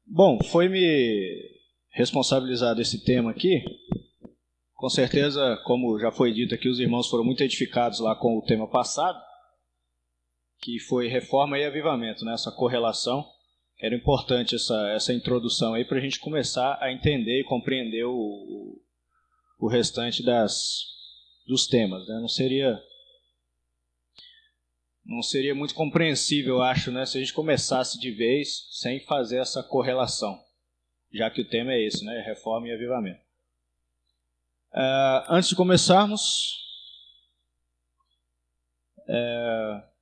Bom, foi-me responsabilizado esse tema aqui. Com certeza, como já foi dito aqui, os irmãos foram muito edificados lá com o tema passado, que foi reforma e avivamento, né? Essa correlação. Era importante essa introdução aí para a gente começar a entender e compreender o restante dos temas, né? Não seria muito compreensível, eu acho, né, se a gente começasse de vez sem fazer essa correlação, já que o tema é esse, né, reforma e avivamento. Antes de começarmos,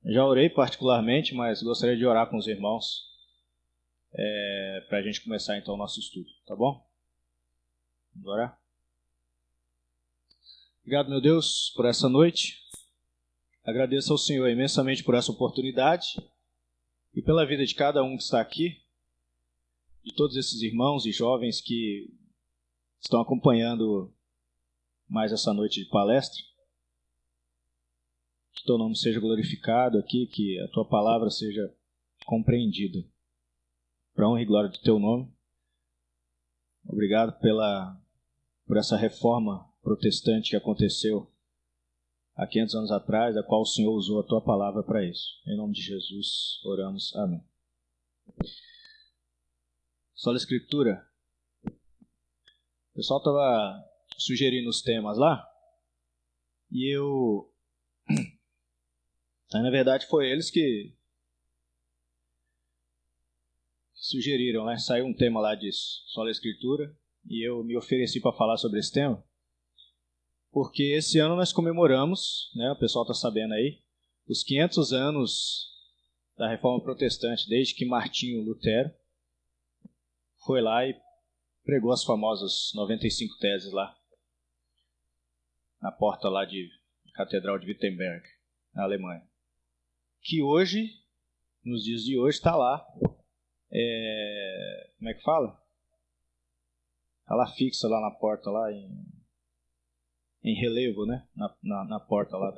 já orei particularmente, mas gostaria de orar com os irmãos para a gente começar então o nosso estudo, tá bom? Vamos orar? Obrigado, meu Deus, por essa noite. Agradeço ao Senhor imensamente por essa oportunidade e pela vida de cada um que está aqui, de todos esses irmãos e jovens que estão acompanhando mais essa noite de palestra. Que teu nome seja glorificado aqui, que a tua palavra seja compreendida. Para a honra e glória do teu nome. Obrigado por essa reforma protestante que aconteceu há 500 anos atrás, da qual o Senhor usou a tua palavra para isso. Em nome de Jesus, oramos. Amém. Sola Escritura. O pessoal estava sugerindo os temas lá, e na verdade foi eles que sugeriram, né? Saiu um tema lá disso, Sola Escritura, e eu me ofereci para falar sobre esse tema, porque esse ano nós comemoramos, né, o pessoal está sabendo aí, os 500 anos da Reforma Protestante, desde que Martinho Lutero foi lá e pregou as famosas 95 teses lá, na porta lá de Catedral de Wittenberg, na Alemanha. Que hoje, nos dias de hoje, está lá, como é que fala? Está lá fixa, lá na porta, lá em relevo, né? Na porta lá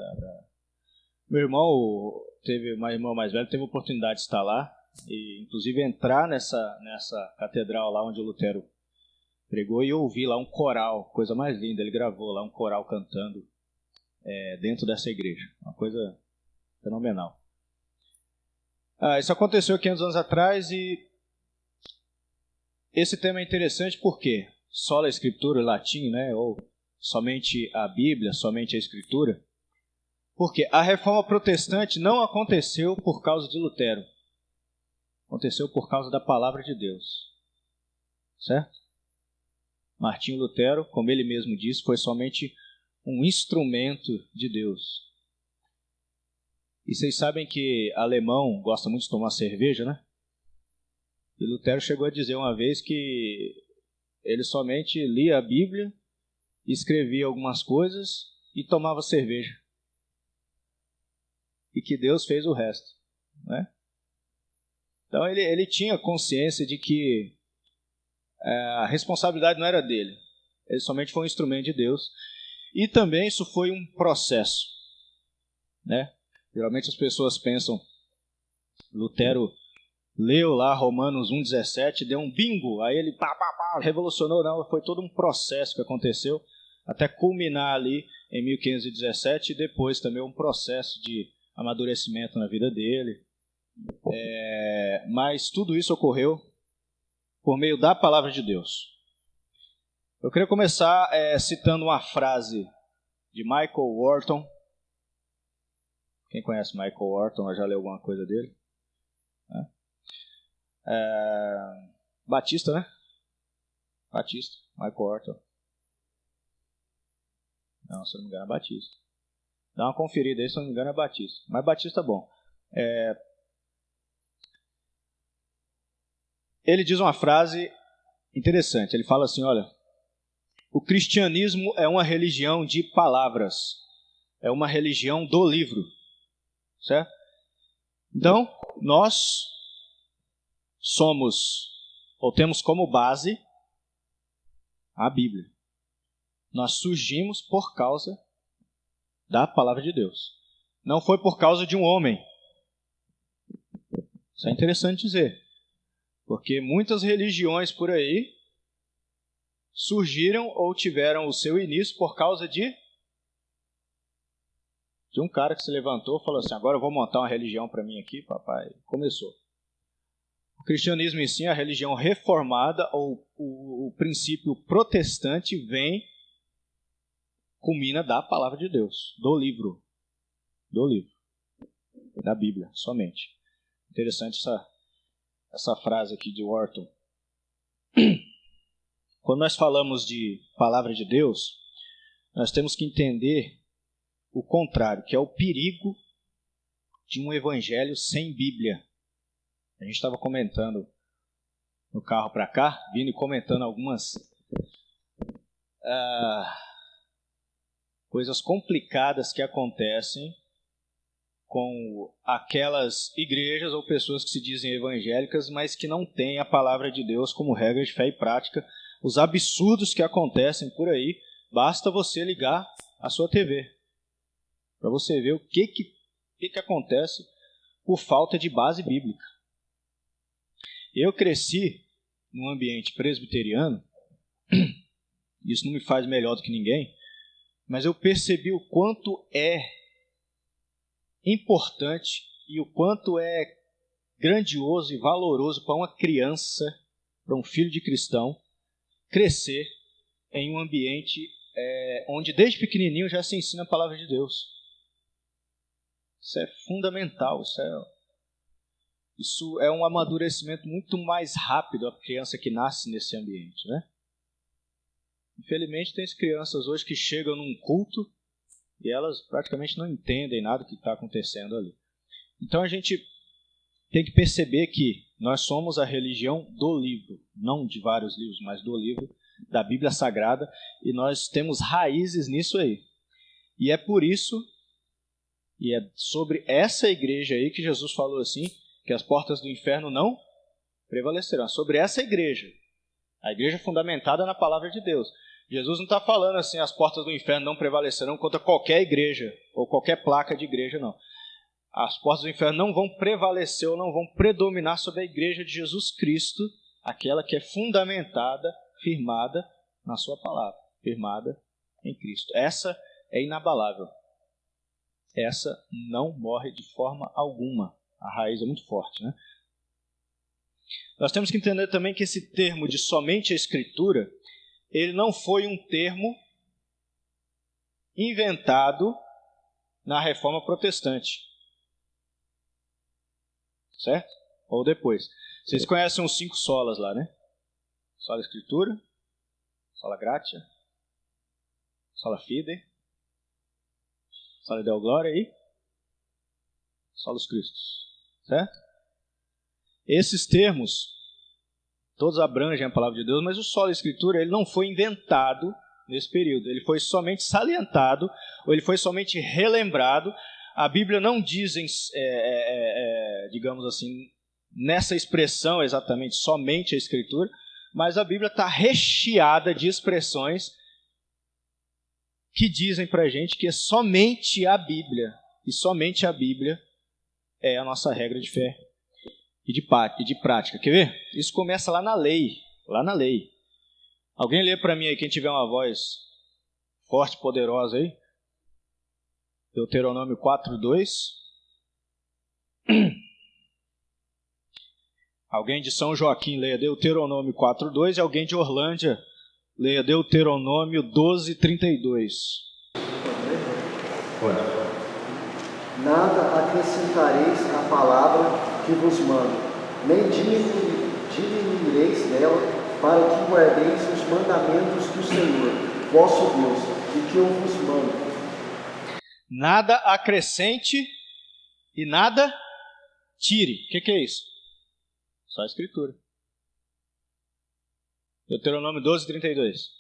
Meu irmão mais velho, teve a oportunidade de estar lá e inclusive entrar nessa catedral lá onde o Lutero pregou e ouvir lá um coral, coisa mais linda. Ele gravou lá um coral cantando dentro dessa igreja, uma coisa fenomenal. Isso aconteceu 500 anos atrás e esse tema é interessante porque sola Escritura, latim, né? Ou somente a Bíblia, somente a Escritura. Porque a reforma protestante não aconteceu por causa de Lutero. Aconteceu por causa da palavra de Deus. Certo? Martinho Lutero, como ele mesmo disse, foi somente um instrumento de Deus. E vocês sabem que alemão gosta muito de tomar cerveja, né? E Lutero chegou a dizer uma vez que ele somente lia a Bíblia, escrevia algumas coisas e tomava cerveja. E que Deus fez o resto, né? Então ele tinha consciência de que a responsabilidade não era dele. Ele somente foi um instrumento de Deus. E também isso foi um processo, né? Geralmente as pessoas pensam, Lutero leu lá Romanos 1,17, deu um bingo, aí ele revolucionou. Não, foi todo um processo que aconteceu até culminar ali em 1517 e depois também um processo de amadurecimento na vida dele. Mas tudo isso ocorreu por meio da palavra de Deus. Eu queria começar citando uma frase de Michael Wharton. Quem conhece Michael Wharton, já leu alguma coisa dele? Batista, né? Batista, Michael Wharton. Não, se eu não me engano é Batista. Dá uma conferida aí, se eu não me engano é Batista. Mas Batista é bom. Ele diz uma frase interessante. Ele fala assim, olha, o cristianismo é uma religião de palavras. É uma religião do livro. Certo? Então, nós temos como base a Bíblia. Nós surgimos por causa da palavra de Deus. Não foi por causa de um homem. Isso é interessante dizer. Porque muitas religiões por aí surgiram ou tiveram o seu início por causa de um cara que se levantou e falou assim: agora eu vou montar uma religião para mim aqui, papai. Começou. O cristianismo em si, a religião reformada ou o princípio protestante culmina da palavra de Deus, do livro, da Bíblia, somente. Interessante essa frase aqui de Wharton. Quando nós falamos de palavra de Deus, nós temos que entender o contrário, que é o perigo de um evangelho sem Bíblia. A gente estava comentando no carro para cá, vindo e comentando algumas coisas complicadas que acontecem com aquelas igrejas ou pessoas que se dizem evangélicas, mas que não têm a palavra de Deus como regra de fé e prática. Os absurdos que acontecem por aí, basta você ligar a sua TV para você ver o que acontece por falta de base bíblica. Eu cresci num ambiente presbiteriano, isso não me faz melhor do que ninguém, mas eu percebi o quanto é importante e o quanto é grandioso e valoroso para uma criança, para um filho de cristão, crescer em um ambiente onde desde pequenininho já se ensina a palavra de Deus. Isso é fundamental, isso é um amadurecimento muito mais rápido a criança que nasce nesse ambiente, né? Infelizmente tem crianças hoje que chegam num culto e elas praticamente não entendem nada do que está acontecendo ali. Então a gente tem que perceber que nós somos a religião do livro, não de vários livros, mas do livro, da Bíblia Sagrada, e nós temos raízes nisso aí. E é por isso, e é sobre essa igreja aí que Jesus falou assim, que as portas do inferno não prevalecerão. Sobre essa igreja, a igreja fundamentada na palavra de Deus. Jesus não está falando assim, as portas do inferno não prevalecerão contra qualquer igreja, ou qualquer placa de igreja, não. As portas do inferno não vão prevalecer ou não vão predominar sobre a igreja de Jesus Cristo, aquela que é fundamentada, firmada na sua palavra, firmada em Cristo. Essa é inabalável. Essa não morre de forma alguma. A raiz é muito forte, né? Nós temos que entender também que esse termo de somente a Escritura, ele não foi um termo inventado na Reforma Protestante. Certo? Ou depois. Vocês conhecem os 5 solas lá, né? Sola Escritura, Sola Gratia, Sola Fide, Sola Deo Gloria e Solus Christus. Certo? Esses termos, todos abrangem a palavra de Deus, mas o Sola Escritura ele não foi inventado nesse período. Ele foi somente salientado, ou ele foi somente relembrado. A Bíblia não diz, digamos assim, nessa expressão exatamente somente a Escritura, mas a Bíblia está recheada de expressões que dizem para a gente que é somente a Bíblia, e somente a Bíblia é a nossa regra de fé e de prática. Quer ver? Isso começa lá na lei. Alguém lê para mim aí, quem tiver uma voz forte e poderosa aí? Deuteronômio 4:2. Alguém de São Joaquim leia Deuteronômio 4:2 e alguém de Orlândia leia Deuteronômio 12:32. Nada acrescentareis à palavra que vos mando, nem diminuireis dela, para que guardeis os mandamentos do Senhor, vosso Deus, e que eu vos mando. Nada acrescente e nada tire. O que é isso? Só a Escritura. Deuteronômio 12:32.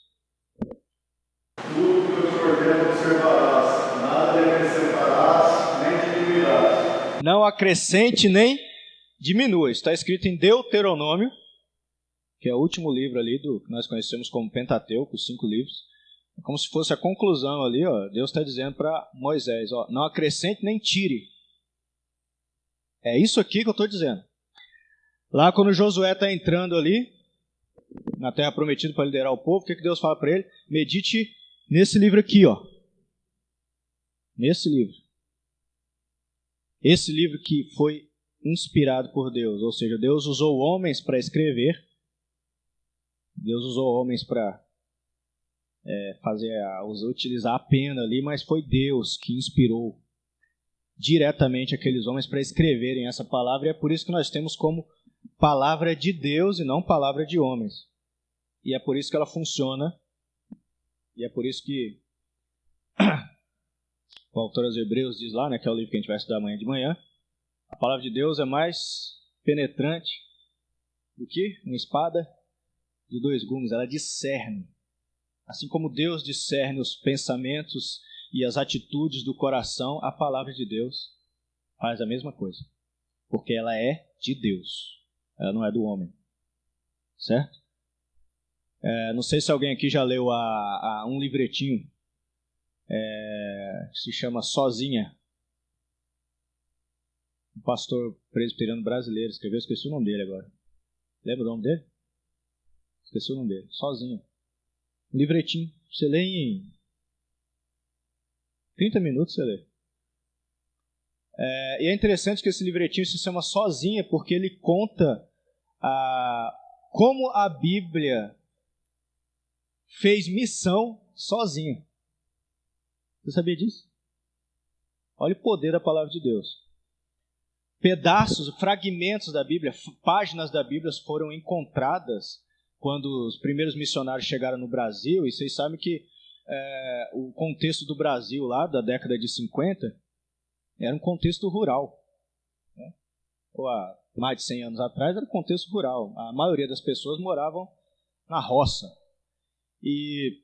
Tudo que eu te ordeno observarás, nada acrescentarás, nem diminuirás. Não acrescente nem diminua. Está escrito em Deuteronômio, que é o último livro ali do que nós conhecemos como Pentateuco, os 5 livros. É como se fosse a conclusão ali, ó. Deus está dizendo para Moisés, ó, não acrescente nem tire. É isso aqui que eu estou dizendo. Lá quando Josué está entrando ali, na terra prometida para liderar o povo, o que Deus fala para ele? Medite nesse livro aqui, ó. Nesse livro. Esse livro que foi inspirado por Deus, ou seja, Deus usou homens para escrever, Deus usou homens para utilizar a pena ali, mas foi Deus que inspirou diretamente aqueles homens para escreverem essa palavra, e é por isso que nós temos como palavra de Deus e não palavra de homens. E é por isso que ela funciona, e é por isso que o autor aos Hebreus diz lá, né, que é o livro que a gente vai estudar amanhã de manhã, a palavra de Deus é mais penetrante do que uma espada de 2 gumes, ela discerne. Assim como Deus discerne os pensamentos e as atitudes do coração, a palavra de Deus faz a mesma coisa. Porque ela é de Deus, ela não é do homem. Certo? Não sei se alguém aqui já leu um livretinho que se chama Sozinha. Um pastor presbiteriano brasileiro escreveu, esqueci o nome dele agora. Lembra o nome dele? Esqueci o nome dele. Sozinha. Um livretinho. Você lê em 30 minutos, você lê. E é interessante que esse livretinho se chama Sozinha, porque ele conta como a Bíblia fez missão sozinha. Você sabia disso? Olha o poder da palavra de Deus. Pedaços, fragmentos da Bíblia, páginas da Bíblia foram encontradas quando os primeiros missionários chegaram no Brasil, e vocês sabem que o contexto do Brasil lá, da década de 50, era um contexto rural. Né? Ou há mais de 100 anos atrás era um contexto rural. A maioria das pessoas moravam na roça. E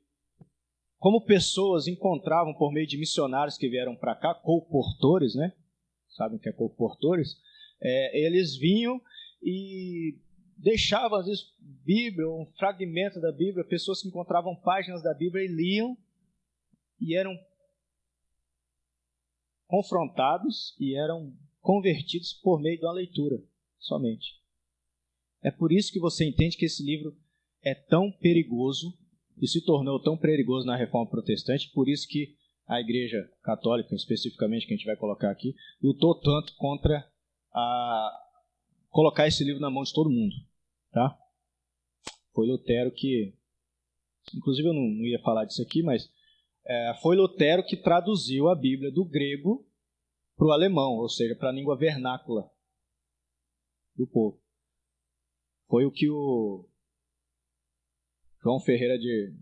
como pessoas encontravam por meio de missionários que vieram para cá, colportores, né? Sabem o que é colportores? Eles vinham e deixavam, às vezes, Bíblia, um fragmento da Bíblia, pessoas que encontravam páginas da Bíblia e liam e eram confrontados e eram convertidos por meio da leitura, somente. É por isso que você entende que esse livro é tão perigoso e se tornou tão perigoso na Reforma Protestante, por isso que a Igreja Católica, especificamente, que a gente vai colocar aqui, lutou tanto contra colocar esse livro na mão de todo mundo. Tá? Foi Lutero que, inclusive eu não ia falar disso aqui, mas foi Lutero que traduziu a Bíblia do grego para o alemão, ou seja, para a língua vernácula do povo. Foi o que o João Ferreira de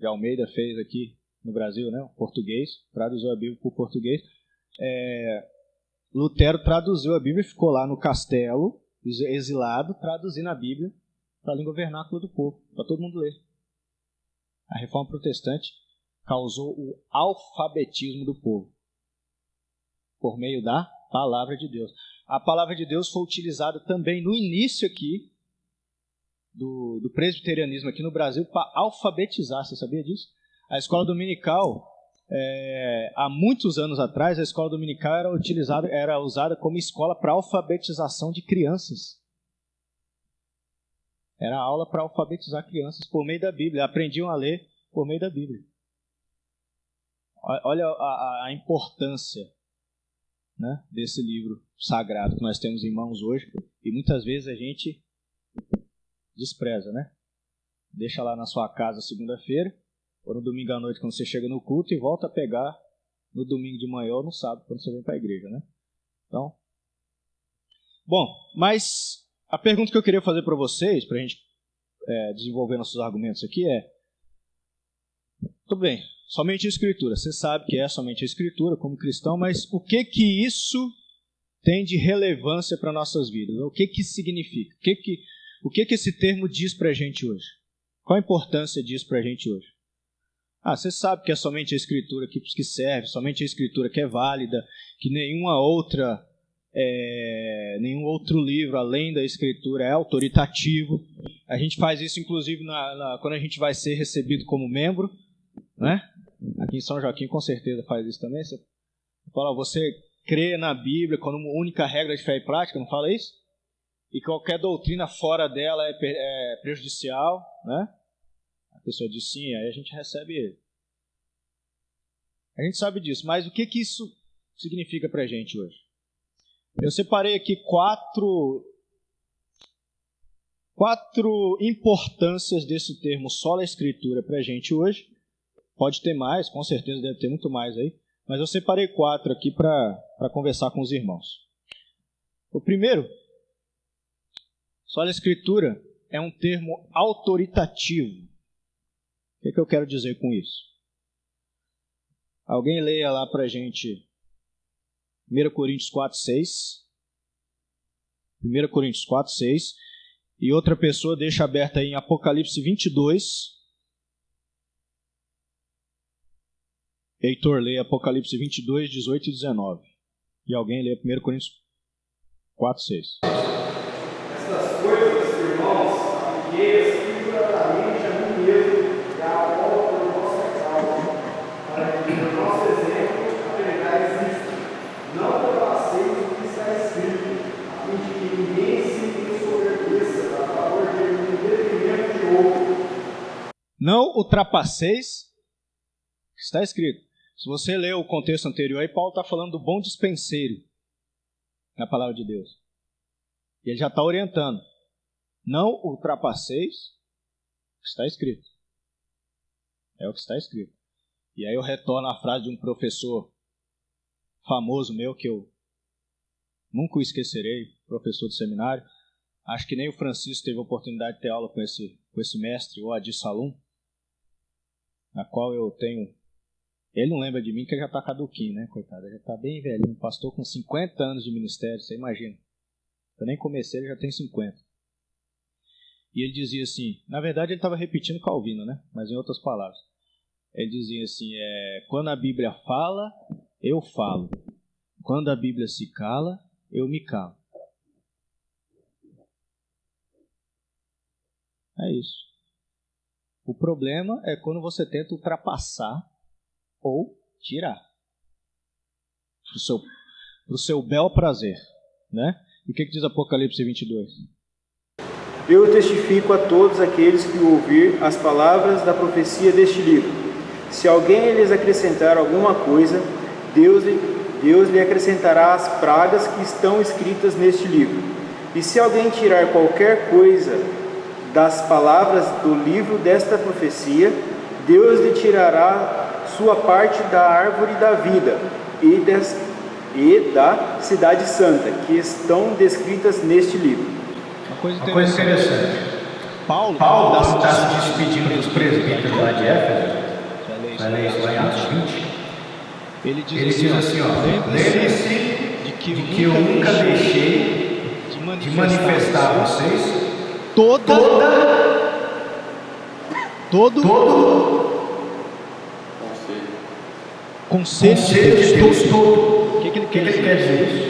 Almeida fez aqui no Brasil, né? O português, traduziu a Bíblia para o português. Lutero traduziu a Bíblia e ficou lá no castelo, exilado, traduzindo a Bíblia para a língua vernácula do povo, para todo mundo ler. A Reforma Protestante causou o alfabetismo do povo por meio da palavra de Deus. A palavra de Deus foi utilizada também no início aqui do presbiterianismo aqui no Brasil para alfabetizar. Você sabia disso? A escola dominical, há muitos anos atrás, a escola dominical era usada como escola para alfabetização de crianças. Era aula para alfabetizar crianças por meio da Bíblia. Aprendiam a ler por meio da Bíblia. Olha a importância, né, desse livro sagrado que nós temos em mãos hoje. E muitas vezes a gente despreza, né? Deixa lá na sua casa segunda-feira, ou no domingo à noite quando você chega no culto, e volta a pegar no domingo de manhã ou no sábado quando você vem para a igreja, né? Então, bom, mas a pergunta que eu queria fazer para vocês, para a gente desenvolver nossos argumentos aqui tudo bem, somente a Escritura. Você sabe que é somente a Escritura como cristão, mas o que isso tem de relevância para nossas vidas? O que significa? O que esse termo diz para a gente hoje? Qual a importância disso para a gente hoje? Você sabe que é somente a Escritura que serve, somente a Escritura que é válida, que nenhum outro livro além da Escritura é autoritativo. A gente faz isso, inclusive, quando a gente vai ser recebido como membro, né? Aqui em São Joaquim, com certeza, faz isso também. Você fala, você crê na Bíblia como única regra de fé e prática, não fala isso? e qualquer doutrina fora dela é prejudicial, né? A pessoa diz sim, aí a gente recebe ele. A gente sabe disso, mas o que isso significa para a gente hoje? Eu separei aqui quatro importâncias desse termo sola escritura para a gente hoje. Pode ter mais, com certeza deve ter muito mais aí, mas eu separei 4 aqui para conversar com os irmãos. O primeiro, sola escritura é um termo autoritativo. O que eu quero dizer com isso? Alguém leia lá para a gente 1 Coríntios 4:6. 1 Coríntios 4:6. E outra pessoa deixa aberta aí em Apocalipse 22. Heitor lê Apocalipse 22, 18 e 19. E alguém lê 1 Coríntios 4:6. Essas coisas, irmãos, apliquei figuradamente a mim mesmo e à volta da nossa causa, para que o nosso exemplo apregais isto. Não ultrapasseis o que está escrito, a fim de que ninguém se ensoberbeça a favor de detrimento de outro. Não ultrapasseis o que está escrito. Se você ler o contexto anterior, aí Paulo está falando do bom dispenseiro na palavra de Deus. E ele já está orientando. Não ultrapasseis o que está escrito. É o que está escrito. E aí eu retorno à frase de um professor famoso meu, que eu nunca o esquecerei, professor de seminário. Acho que nem o Francisco teve a oportunidade de ter aula com esse mestre, o Adi Salum, na qual eu tenho... Ele não lembra de mim, que ele já está caduquinho, né, coitado? Ele já está bem velhinho, pastor com 50 anos de ministério, você imagina. Eu nem comecei, ele já tem 50. E ele dizia assim, na verdade ele estava repetindo Calvino, né? Mas em outras palavras. Ele dizia assim, quando a Bíblia fala, eu falo. Quando a Bíblia se cala, eu me calo. É isso. O problema é quando você tenta ultrapassar ou tirar. Para o seu bel prazer, né? E o que diz Apocalipse 22? Eu testifico a todos aqueles que ouvir as palavras da profecia deste livro. Se alguém lhes acrescentar alguma coisa, Deus lhe acrescentará as pragas que estão escritas neste livro. E se alguém tirar qualquer coisa das palavras do livro desta profecia, Deus lhe tirará sua parte da árvore da vida e da cidade santa, que estão descritas neste livro. Uma coisa interessante. Paulo está se despedindo dos presbíteros lá de Éfeso. Vai ler isso lá em Atos 20. Ele diz assim, lembre-se de que eu nunca deixei de manifestar a vocês todo conselho de Deus todo. O que ele quer dizer isso?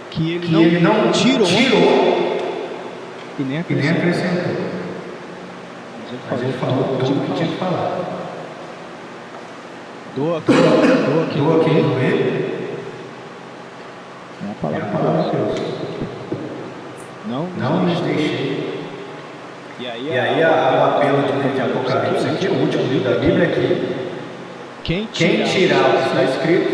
Que ele não tirou e nem acrescentou. Mas ele falou tudo o que tinha que falar. Doa quem doer. É a palavra de Deus. Não nos deixei. E aí o apelo de Apocalipse aqui, o último livro da Bíblia, é que quem tirar o que está escrito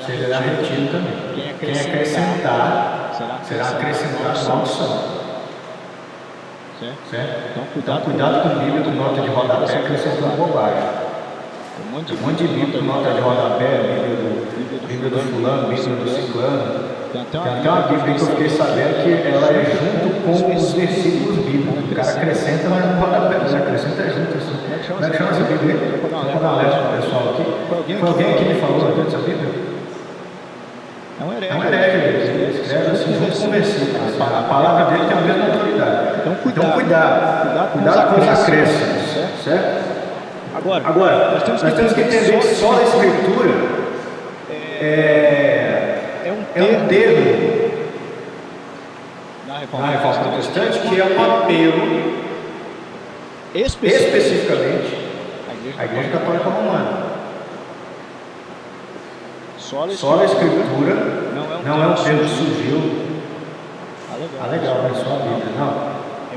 será retido também. Quem acrescentar será acrescentado maldição. Certo? Então cuidado com a Bíblia com nota de rodapé acrescentando bobagem. Um monte de Bíblia com nota de rodapé, Bíblia do fulano, Bíblia do ciclano. Tem até uma Bíblia que eu fiquei sabendo que ela é junto com os versículos bíblicos. O cara acrescenta, mas não rodapé, mas acrescenta junto. Assim. Como é que chama essa Bíblia aí? Vou dar uma lesta para o pessoal aqui. Foi alguém que me falou dessa Bíblia? É um herege. Ele escreve assim junto com o versículo. A palavra dele tem a mesma autoridade. Então cuidado com os acréscimos. Certo? Agora, nós temos que entender que só a Escritura é um termo na Reforma Protestante que é um apelo especificamente à Igreja Católica Romana. Só a Escritura não é um apelo sutil. Ah, legal, mas só a Bíblia. Não.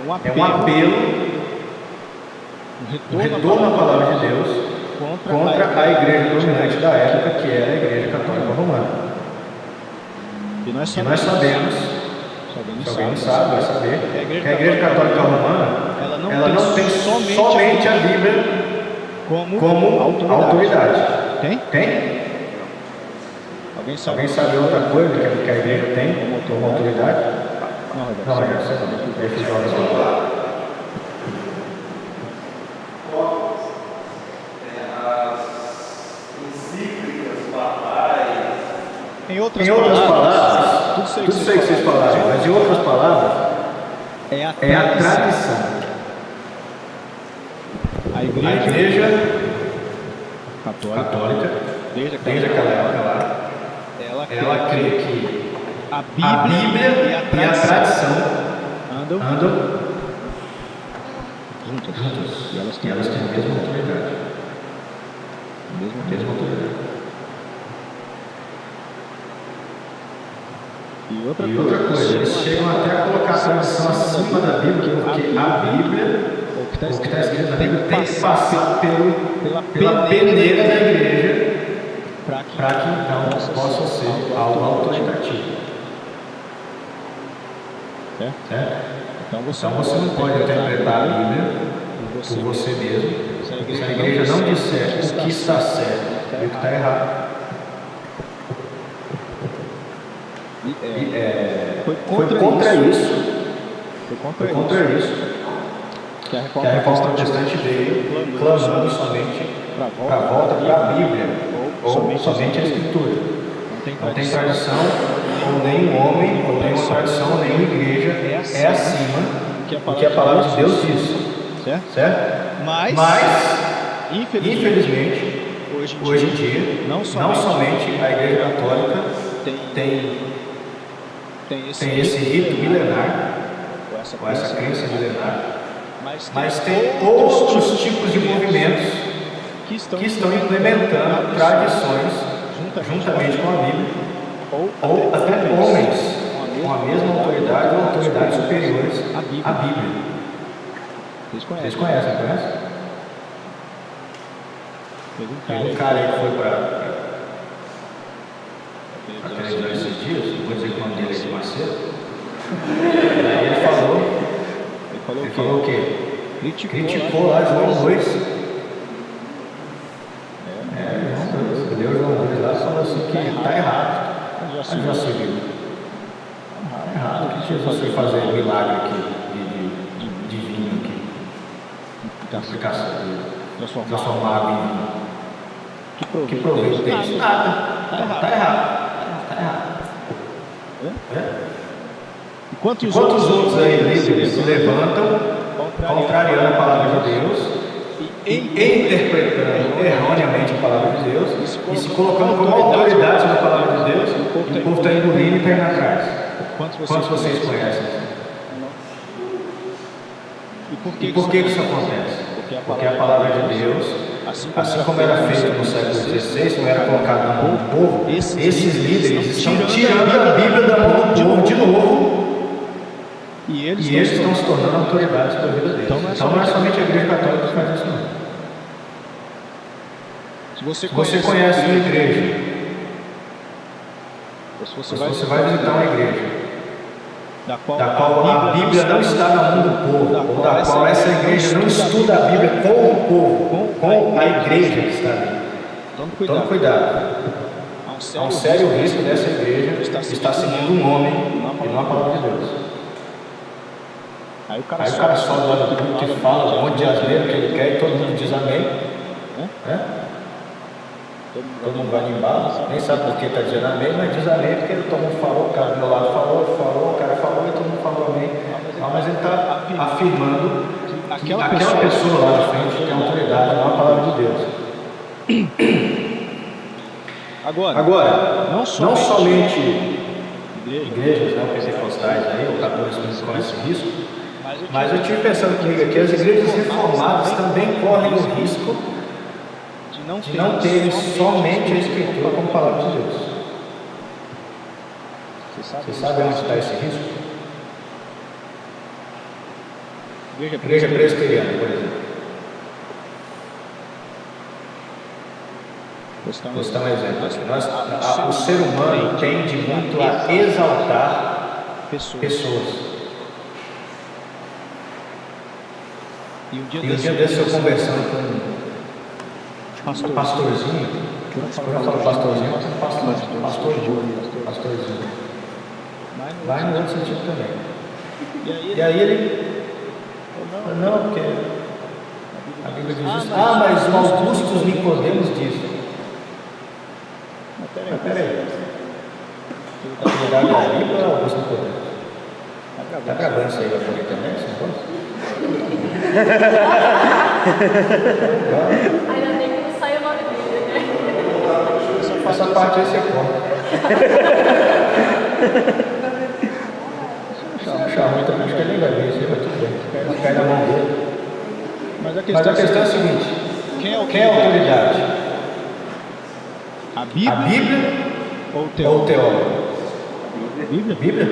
É um apelo, um retorno à palavra de Deus contra a igreja dominante da época, que era a Igreja Católica Romana. E nós sabemos, se alguém não sabe, vai saber, que a Igreja Católica Romana ela não tem somente a Bíblia como autoridade. Tem? Alguém sabe outra coisa que a igreja tem como autoridade? Não, Roberto, você não. Deixa eu falar. Em outras palavras, tudo isso aí que vocês falaram, mas em outras palavras, é a tradição. A igreja católica, desde aquela época lá, ela crê que a Bíblia e a tradição andam juntas. E elas têm a mesma autoridade. Mesma autoridade. E outra coisa, eles chegam até a colocar a tradição acima da Bíblia, porque a Bíblia, o que está escrito na Bíblia, tem que passar pela peneira da igreja para que então possa ser algo autoritativo. Certo? Então você não pode interpretar a Bíblia por você mesmo, se a igreja não disser o que está certo e o que está errado. Foi contra isso que a Reforma Protestante veio clamando somente para a volta para a Bíblia, ou somente a Escritura. Não tem tradição, ou nenhum homem, ou nenhuma tradição, ou nenhuma igreja é acima do que a palavra de Deus diz. Certo? Mas infelizmente, hoje em dia, não somente a Igreja Católica tem esse rito milenar, ou essa crença milenar, mas tem outros tipos de movimentos que estão implementando tradições juntamente com a Bíblia, ou até homens com a mesma autoridade ou autoridades superiores à Bíblia. Vocês conhecem, não conhecem? Teve um cara aí que foi para a televisão esses dias, não vou dizer que o nome dele é de Macedo. Aí ele falou o quê? Criticou lá João 2. Deu João 2 lá, falou assim que está errado. Mas já se viu. Está errado. O que Jesus foi fazer milagre aqui, de vinho aqui? Transformar água em vinho. Que proveito tem isso? Nada. Está errado. E quantos outros aí líderes se levantam contrariando a palavra de Deus e interpretando erroneamente a palavra de Deus e se colocando como autoridade sobre a palavra de Deus, e o povo está engolindo e está indo atrás? Quantos vocês conhecem? E por que isso acontece? Porque a palavra de Deus, assim como era feito no século XVI, como era colocado na mão do povo, esses líderes estão tirando a Bíblia da mão do povo de novo, e eles estão se tornando autoridades para a vida deles. Então não é somente a Igreja Católica que faz isso, não. Se você conhece uma igreja, se você vai visitar uma igreja da qual a Bíblia não está na mão do povo, ou da qual essa igreja não estuda a Bíblia com o povo, com a igreja que está ali. Tome cuidado. Há um sério risco dessa igreja estar seguindo um homem e não a palavra de Deus. Aí o cara sobe lá do culto e fala um monte de asneira que ele quer e todo mundo diz amém. Todo mundo vai no embalo, nem sabe por que está dizendo amém, mas diz amém porque todo mundo falou, o cara do meu lado falou, o cara falou e todo mundo falou amém. Mas ele está afirmando que aquela pessoa lá na frente tem autoridade, não a palavra de Deus. Agora não somente igrejas pentecostais aí, ou católicos que conhecem isso, mas eu estive pensando comigo aqui, as igrejas reformadas também correm o risco de não terem somente a Escritura como palavra de Deus. Você sabe onde está esse risco? Igreja presbiteriana, por exemplo. Vou citar um exemplo. O ser humano tende muito a exaltar pessoas. E um dia desse eu conversando com um pastorzinho, quando eu falo pastorzinho, eu falo pastorzinho. Vai no outro sentido também. E aí ele falou, não, porque a Bíblia diz isso. Mas o Augusto Nicodemos diz. Mas peraí. Você está da Bíblia ou Augusto Nicodemos? Está gravando isso aí lá pela internet, esse negócio? Ainda bem que não sai o nome dele, né? Essa parte aí você corta. Achar ruim também, acho que ele vai ver isso aí, vai tudo bem. Cai na mão dele. Mas a questão é a seguinte: quem é a autoridade? A Bíblia ou o teólogo? Bíblia?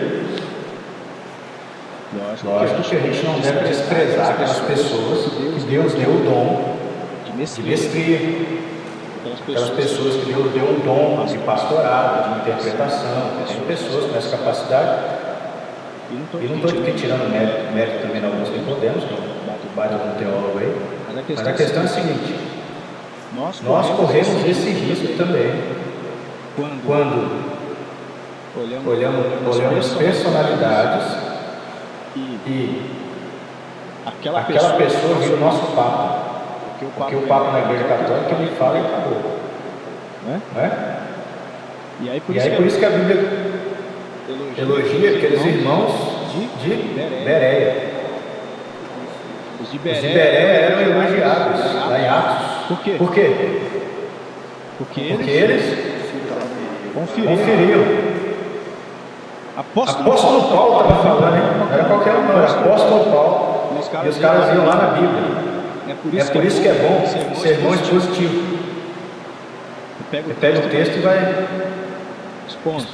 Lógico que a gente não deve desprezar aquelas pessoas que Deus deu o dom de mestria, aquelas pessoas que Deus deu um dom de pastorado, de interpretação. Tem pessoas com essa capacidade. E não estou aqui tirando mérito também na Augusto Nicodemos, que bate um teólogo aí. Mas a questão é a seguinte: nós corremos esse risco também quando olhamos personalidades e aquela pessoa vira o nosso Papa. Porque o Papa na Igreja Católica ele fala e acabou. Não é? E aí por isso que a Bíblia elogia aqueles irmãos de Bereia. Os de Bereia eram elogiados lá em Atos. Por quê? Porque eles conferiam. Apóstolo Paulo estava falando, hein? Não era qualquer um, era Apóstolo Paulo. E os caras iam lá na Bíblia. É por isso que é bom sermão expositivo. Você pega o texto e vai expondo.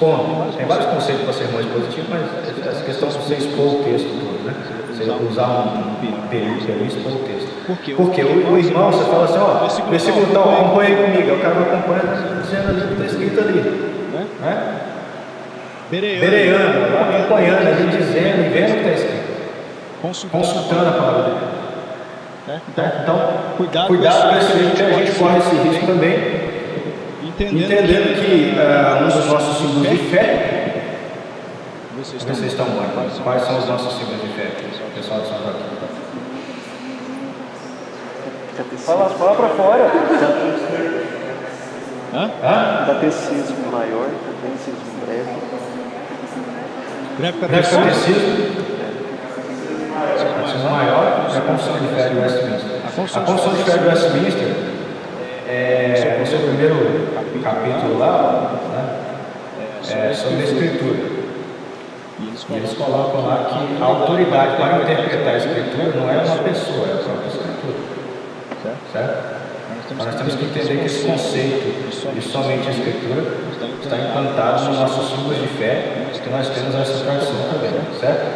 Tem vários conceitos para sermão expositivo, mas essa questão de você expor o texto todo, né? Você usar um período ali e expor o texto. Porque o irmão, você fala assim, versículo tal, acompanha aí comigo. O cara vai acompanhando, dizendo ali, está escrito ali. Né? Bereano, acompanhando ali, dizendo e vendo o que está escrito. Consultando a palavra dele. Então, cuidado com esse risco, que a gente corre esse risco também. Entendendo que um dos nossos símbolos de fé. Vocês estão bons. Quais são os nossos símbolos de fé? Pessoal de São Joaquim. Fala para fora. Catecismo maior, catecismo breve. Catecismo maior é a Confissão de Fé de Westminster. A Confissão de Fé de Westminster no seu primeiro capítulo lá, né, sobre a Escritura. E eles colocam lá que a autoridade para interpretar a Escritura não é uma pessoa, é a própria Escritura. Certo? Nós temos que entender que esse conceito de somente a Escritura está implantado nos nossos símbolos de fé, que nós temos essa tradição também, certo?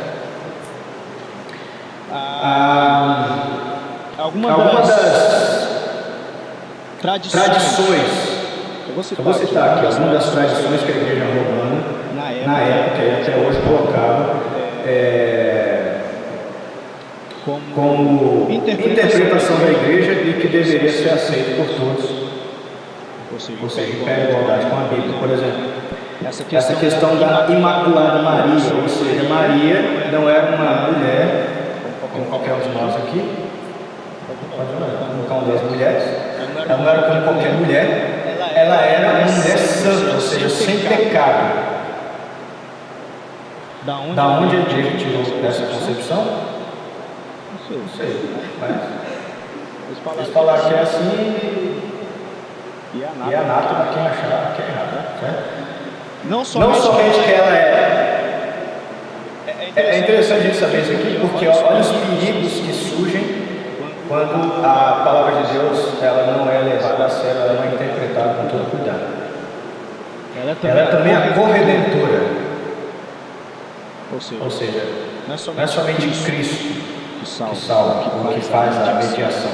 Algumas das tradições, eu vou citar aqui algumas das tradições que a Igreja Romana, na época e até hoje, colocava como interpretação da Igreja e que deveria ser aceito por todos, ou seja, em pé de igualdade com a Bíblia. Por exemplo, essa questão da Imaculada Maria, ou seja, Maria não era uma mulher como qualquer um de nós aqui, como das mulheres, ela não era como qualquer mulher, ela era uma mulher santa, ou seja, sem pecado. Da onde a Igreja tirou essa concepção? Não sei, mas eles falaram que é assim e anátema quem achar que é errado, certo? Não somente que ela é interessante a gente saber isso aqui, porque olha os perigos que surgem quando a palavra de Deus ela não é levada a sério, ela não é interpretada com todo cuidado. Ela é também a corredentora. Ou seja, não não é somente Cristo que que salva, salva, ou que faz a mediação.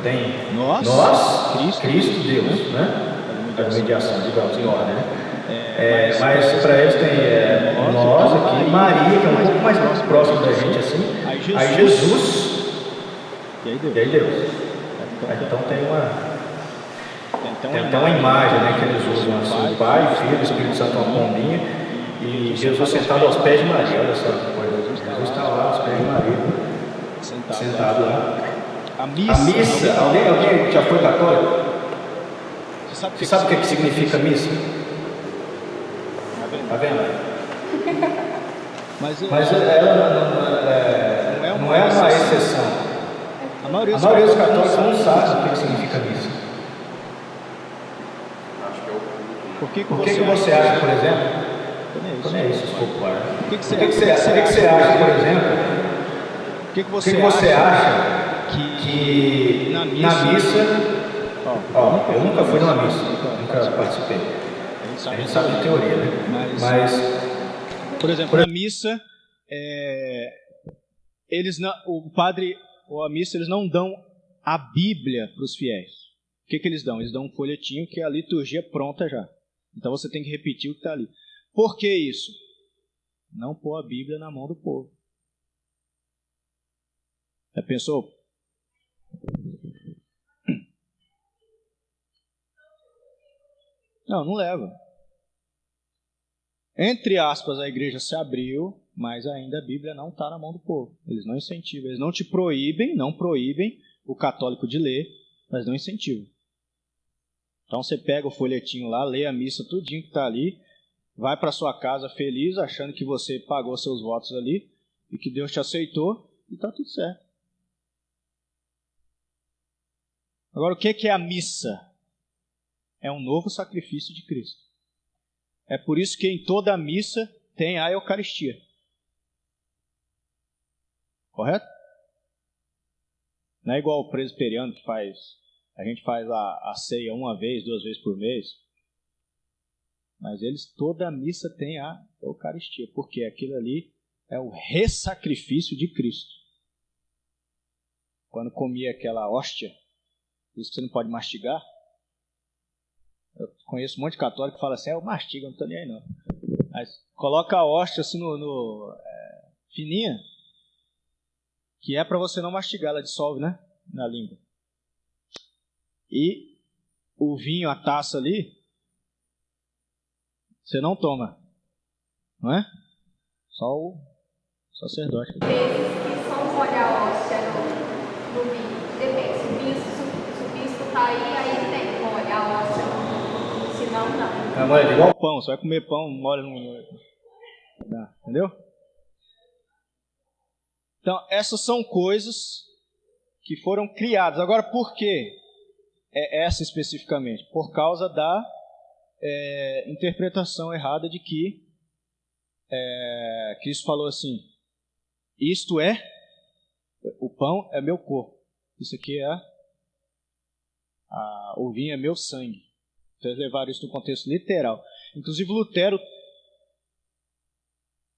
Tem nós, Cristo, Deus, né? A mediação, digamos, em ordem, né? Mas para eles tem nós aqui, Maria, que é um pouco mais próximo da gente, assim, aí Jesus, e aí Deus. Então tem uma imagem, né, que eles usam assim, o Pai, o Filho, o Espírito Santo, uma pombinha, e Jesus sentado aos pés de Maria. Olha só que coisa, Jesus está lá aos pés de Maria, sentado lá. A missa, alguém já foi católico? Você sabe o que significa missa? Tá vendo? Mas ela não é uma exceção. A maioria dos católicos não sabe o que significa missa. Por que você acha, por exemplo? Não é isso, se for claro. Por que você acha, por exemplo? Por que você acha que na missa... eu nunca fui numa missa, nunca participei. A gente sabe de teoria, né? Mas por exemplo, na missa, o padre ou a missa, eles não dão a Bíblia para os fiéis. O que eles dão? Eles dão um folhetinho que é a liturgia pronta já. Então você tem que repetir o que está ali. Por que isso? Não pôr a Bíblia na mão do povo. Já pensou? Não leva. Entre aspas, a igreja se abriu, mas ainda a Bíblia não está na mão do povo. Eles não incentivam, eles não te proíbem, não proíbem o católico de ler, mas não incentivam. Então você pega o folhetinho lá, lê a missa tudinho que está ali, vai para sua casa feliz, achando que você pagou seus votos ali, e que Deus te aceitou, e está tudo certo. Agora, o que é a missa? É um novo sacrifício de Cristo. É por isso que em toda a missa tem a Eucaristia. Correto? Não é igual o presbiteriano que a gente faz a ceia uma vez, 2 vezes por mês. Mas toda a missa tem a Eucaristia, porque aquilo ali é o ressacrifício de Cristo. Quando comia aquela hóstia, por isso que você não pode mastigar. Eu conheço um monte de católico que fala assim, eu mastigo, não estou nem aí não. Mas coloca a hóstia assim fininha, que é para você não mastigar, ela dissolve, né, na língua. E o vinho, a taça ali, você não toma, não é? Só o sacerdote. Vezes que só molha a hóstia no vinho, depende, se o bispo está aí tem que molhar a hóstia, senão não. É molha igual pão, você vai comer pão, molha no... Entendeu? Então, essas são coisas que foram criadas. Agora, por que essa especificamente? Por causa da interpretação errada de que Cristo falou assim, isto o pão é meu corpo, isso aqui o vinho é meu sangue. Então, eles levaram isso no contexto literal. Inclusive, Lutero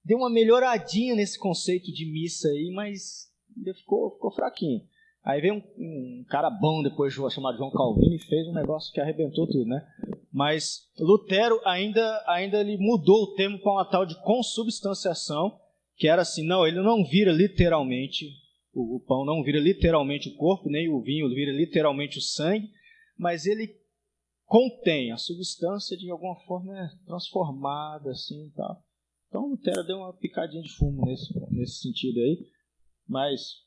deu uma melhoradinha nesse conceito de missa aí, mas ainda ficou fraquinho. Aí veio um cara bom depois, chamado João Calvino, e fez um negócio que arrebentou tudo, né? Mas Lutero ainda ele mudou o termo para uma tal de consubstanciação, que era assim, não, ele não vira literalmente, o pão não vira literalmente o corpo, nem o vinho vira literalmente o sangue, mas ele contém a substância de alguma forma transformada, assim, tal. Então, Lutero deu uma picadinha de fumo nesse sentido aí, mas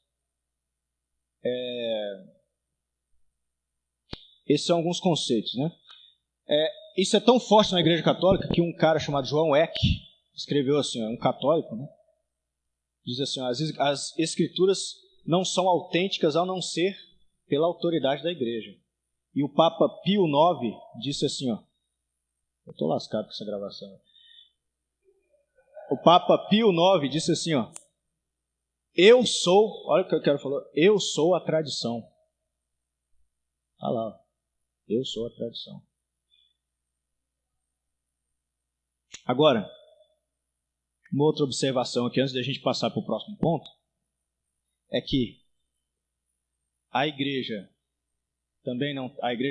esses são alguns conceitos, né? Isso é tão forte na Igreja Católica que um cara chamado João Eck escreveu assim, um católico, né? Diz assim, as Escrituras não são autênticas a não ser pela autoridade da Igreja. E o Papa Pio IX disse assim, eu estou lascado com essa gravação. O Papa Pio IX disse assim, olha o que eu quero falar, eu sou a tradição. Olha lá, eu sou a tradição. Agora, Uma outra observação aqui, antes da gente passar para o próximo ponto, é que a igreja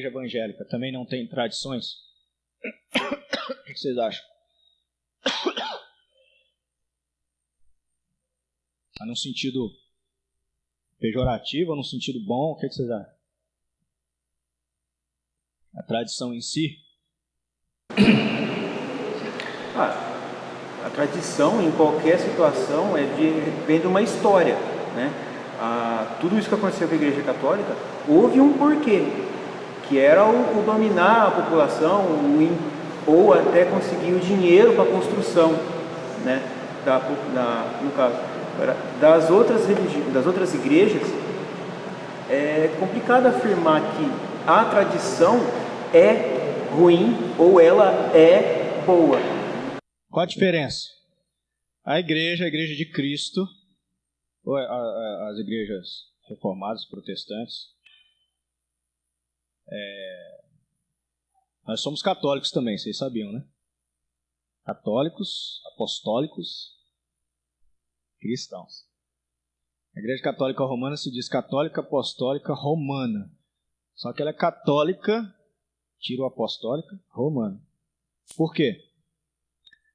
evangélica também não tem tradições. O que vocês acham? Num sentido pejorativo ou num sentido bom? O que vocês acham? A tradição em si? A tradição, em qualquer situação, vem de uma história, né? Tudo isso que aconteceu com a Igreja Católica, houve um porquê, que era o dominar a população, ou até conseguir o dinheiro para a construção, né? No caso, das outras igrejas, é complicado afirmar que a tradição é ruim ou ela é boa. Qual a diferença? A igreja de Cristo, ou as igrejas reformadas, protestantes, nós somos católicos também, vocês sabiam, né? Católicos, apostólicos, cristãos. A Igreja Católica Romana se diz Católica Apostólica Romana. Só que ela é católica, tira o apostólica, romana. Por quê?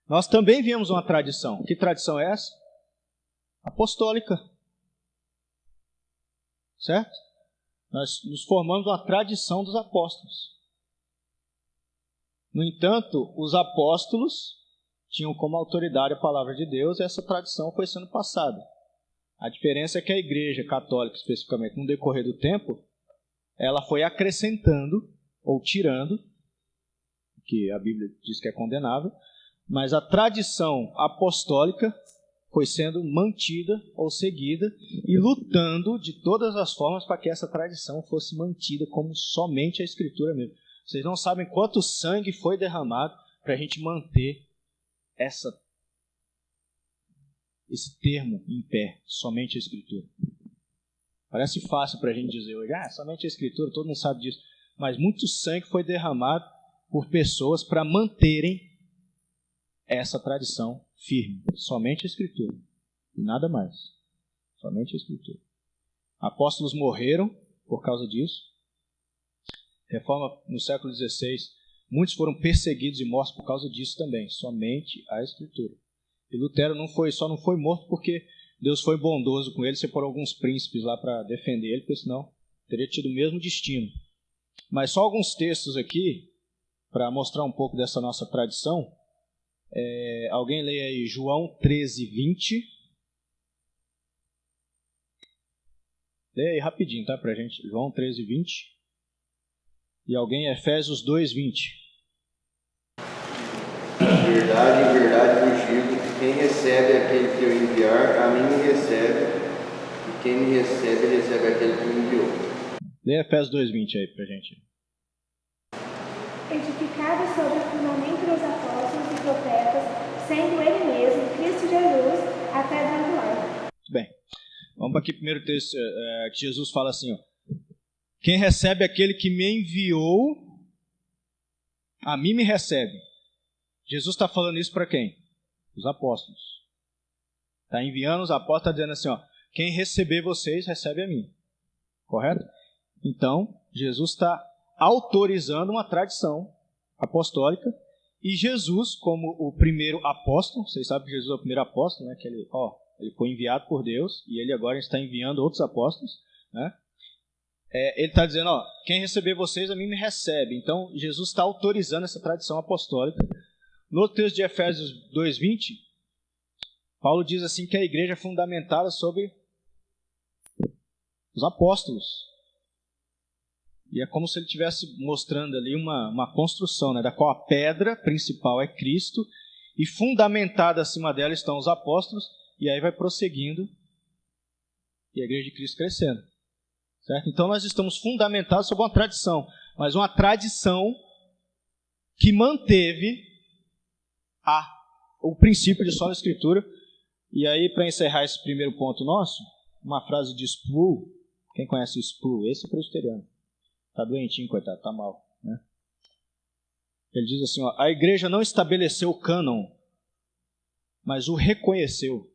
Nós também viemos uma tradição. Que tradição é essa? Apostólica. Certo? Nós nos formamos uma tradição dos apóstolos. No entanto, os apóstolos tinham como autoridade a palavra de Deus e essa tradição foi sendo passada. A diferença é que a Igreja Católica, especificamente, no decorrer do tempo, ela foi acrescentando ou tirando, que a Bíblia diz que é condenável, mas a tradição apostólica foi sendo mantida ou seguida e lutando de todas as formas para que essa tradição fosse mantida como somente a Escritura mesmo. Vocês não sabem quanto sangue foi derramado para a gente manter esse termo em pé, somente a Escritura. Parece fácil para a gente dizer hoje, somente a Escritura, todo mundo sabe disso. Mas muito sangue foi derramado por pessoas para manterem essa tradição firme. Somente a Escritura. E nada mais. Somente a Escritura. Apóstolos morreram por causa disso. Reforma no século XVI. Muitos foram perseguidos e mortos por causa disso também. Somente a Escritura. E Lutero só não foi morto porque Deus foi bondoso com ele, separou alguns príncipes lá para defender ele, porque senão teria tido o mesmo destino. Mas só alguns textos aqui, para mostrar um pouco dessa nossa tradição. Alguém leia aí João 13, 20. Leia aí rapidinho, tá, pra gente. João 13, 20. E alguém Efésios 2, 20. Em verdade vos digo, quem recebe aquele que eu enviar, a mim me recebe, e quem me recebe, recebe aquele que me enviou. Leia Efésios 2, 20 aí pra gente. Edificado sobre o fundamento dos apóstolos e profetas, sendo ele mesmo, Cristo Jesus, a pedra angular. Muito bem. Vamos para aqui primeiro texto, que Jesus fala assim, ó. Quem recebe aquele que me enviou, a mim me recebe. Jesus está falando isso para quem? Os apóstolos. Está enviando os apóstolos, está dizendo assim, ó, quem receber vocês, recebe a mim. Correto? Então, Jesus está autorizando uma tradição apostólica, e Jesus, como o primeiro apóstolo, vocês sabem que Jesus é o primeiro apóstolo, né? Que ele foi enviado por Deus, e ele agora está enviando outros apóstolos, né? Ele está dizendo, ó, quem receber vocês, a mim me recebe. Então, Jesus está autorizando essa tradição apostólica. No texto de Efésios 2:20, Paulo diz assim que a igreja é fundamentada sobre os apóstolos. E é como se ele estivesse mostrando ali uma construção, né, da qual a pedra principal é Cristo, e fundamentada acima dela estão os apóstolos, e aí vai prosseguindo, e a igreja de Cristo crescendo. Certo? Então nós estamos fundamentados sobre uma tradição, mas uma tradição que manteve o princípio de sola Escritura. E aí, para encerrar esse primeiro ponto nosso, uma frase de Sproul. Quem conhece o Sproul? Esse é presbiteriano. Está doentinho, coitado, está mal, né? Ele diz assim, ó, a igreja não estabeleceu o cânon, mas o reconheceu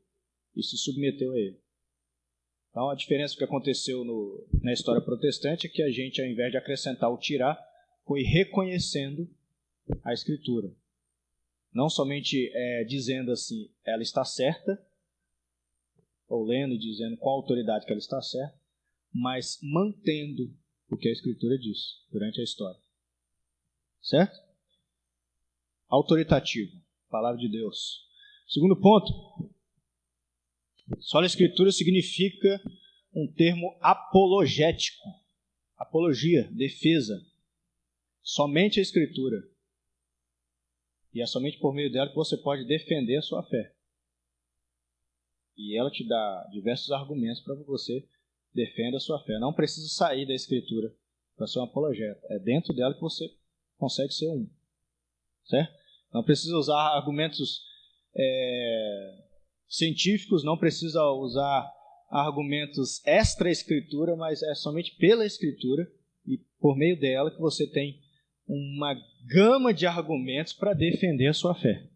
e se submeteu a ele. Então, a diferença que aconteceu na história protestante é que a gente, ao invés de acrescentar ou tirar, foi reconhecendo a Escritura. Não somente dizendo assim, ela está certa, ou lendo e dizendo com a autoridade que ela está certa, mas mantendo o que a Escritura diz durante a história. Certo? Autoritativo, palavra de Deus. Segundo ponto, sola Escritura significa um termo apologético. Apologia, defesa. Somente a Escritura. E é somente por meio dela que você pode defender a sua fé. E ela te dá diversos argumentos para que você defenda a sua fé. Não precisa sair da Escritura para ser um apologeta. É dentro dela que você consegue ser um. Certo? Não precisa usar argumentos científicos, não precisa usar argumentos extra-Escritura, mas é somente pela Escritura e por meio dela que você tem uma gama de argumentos para defender a sua fé.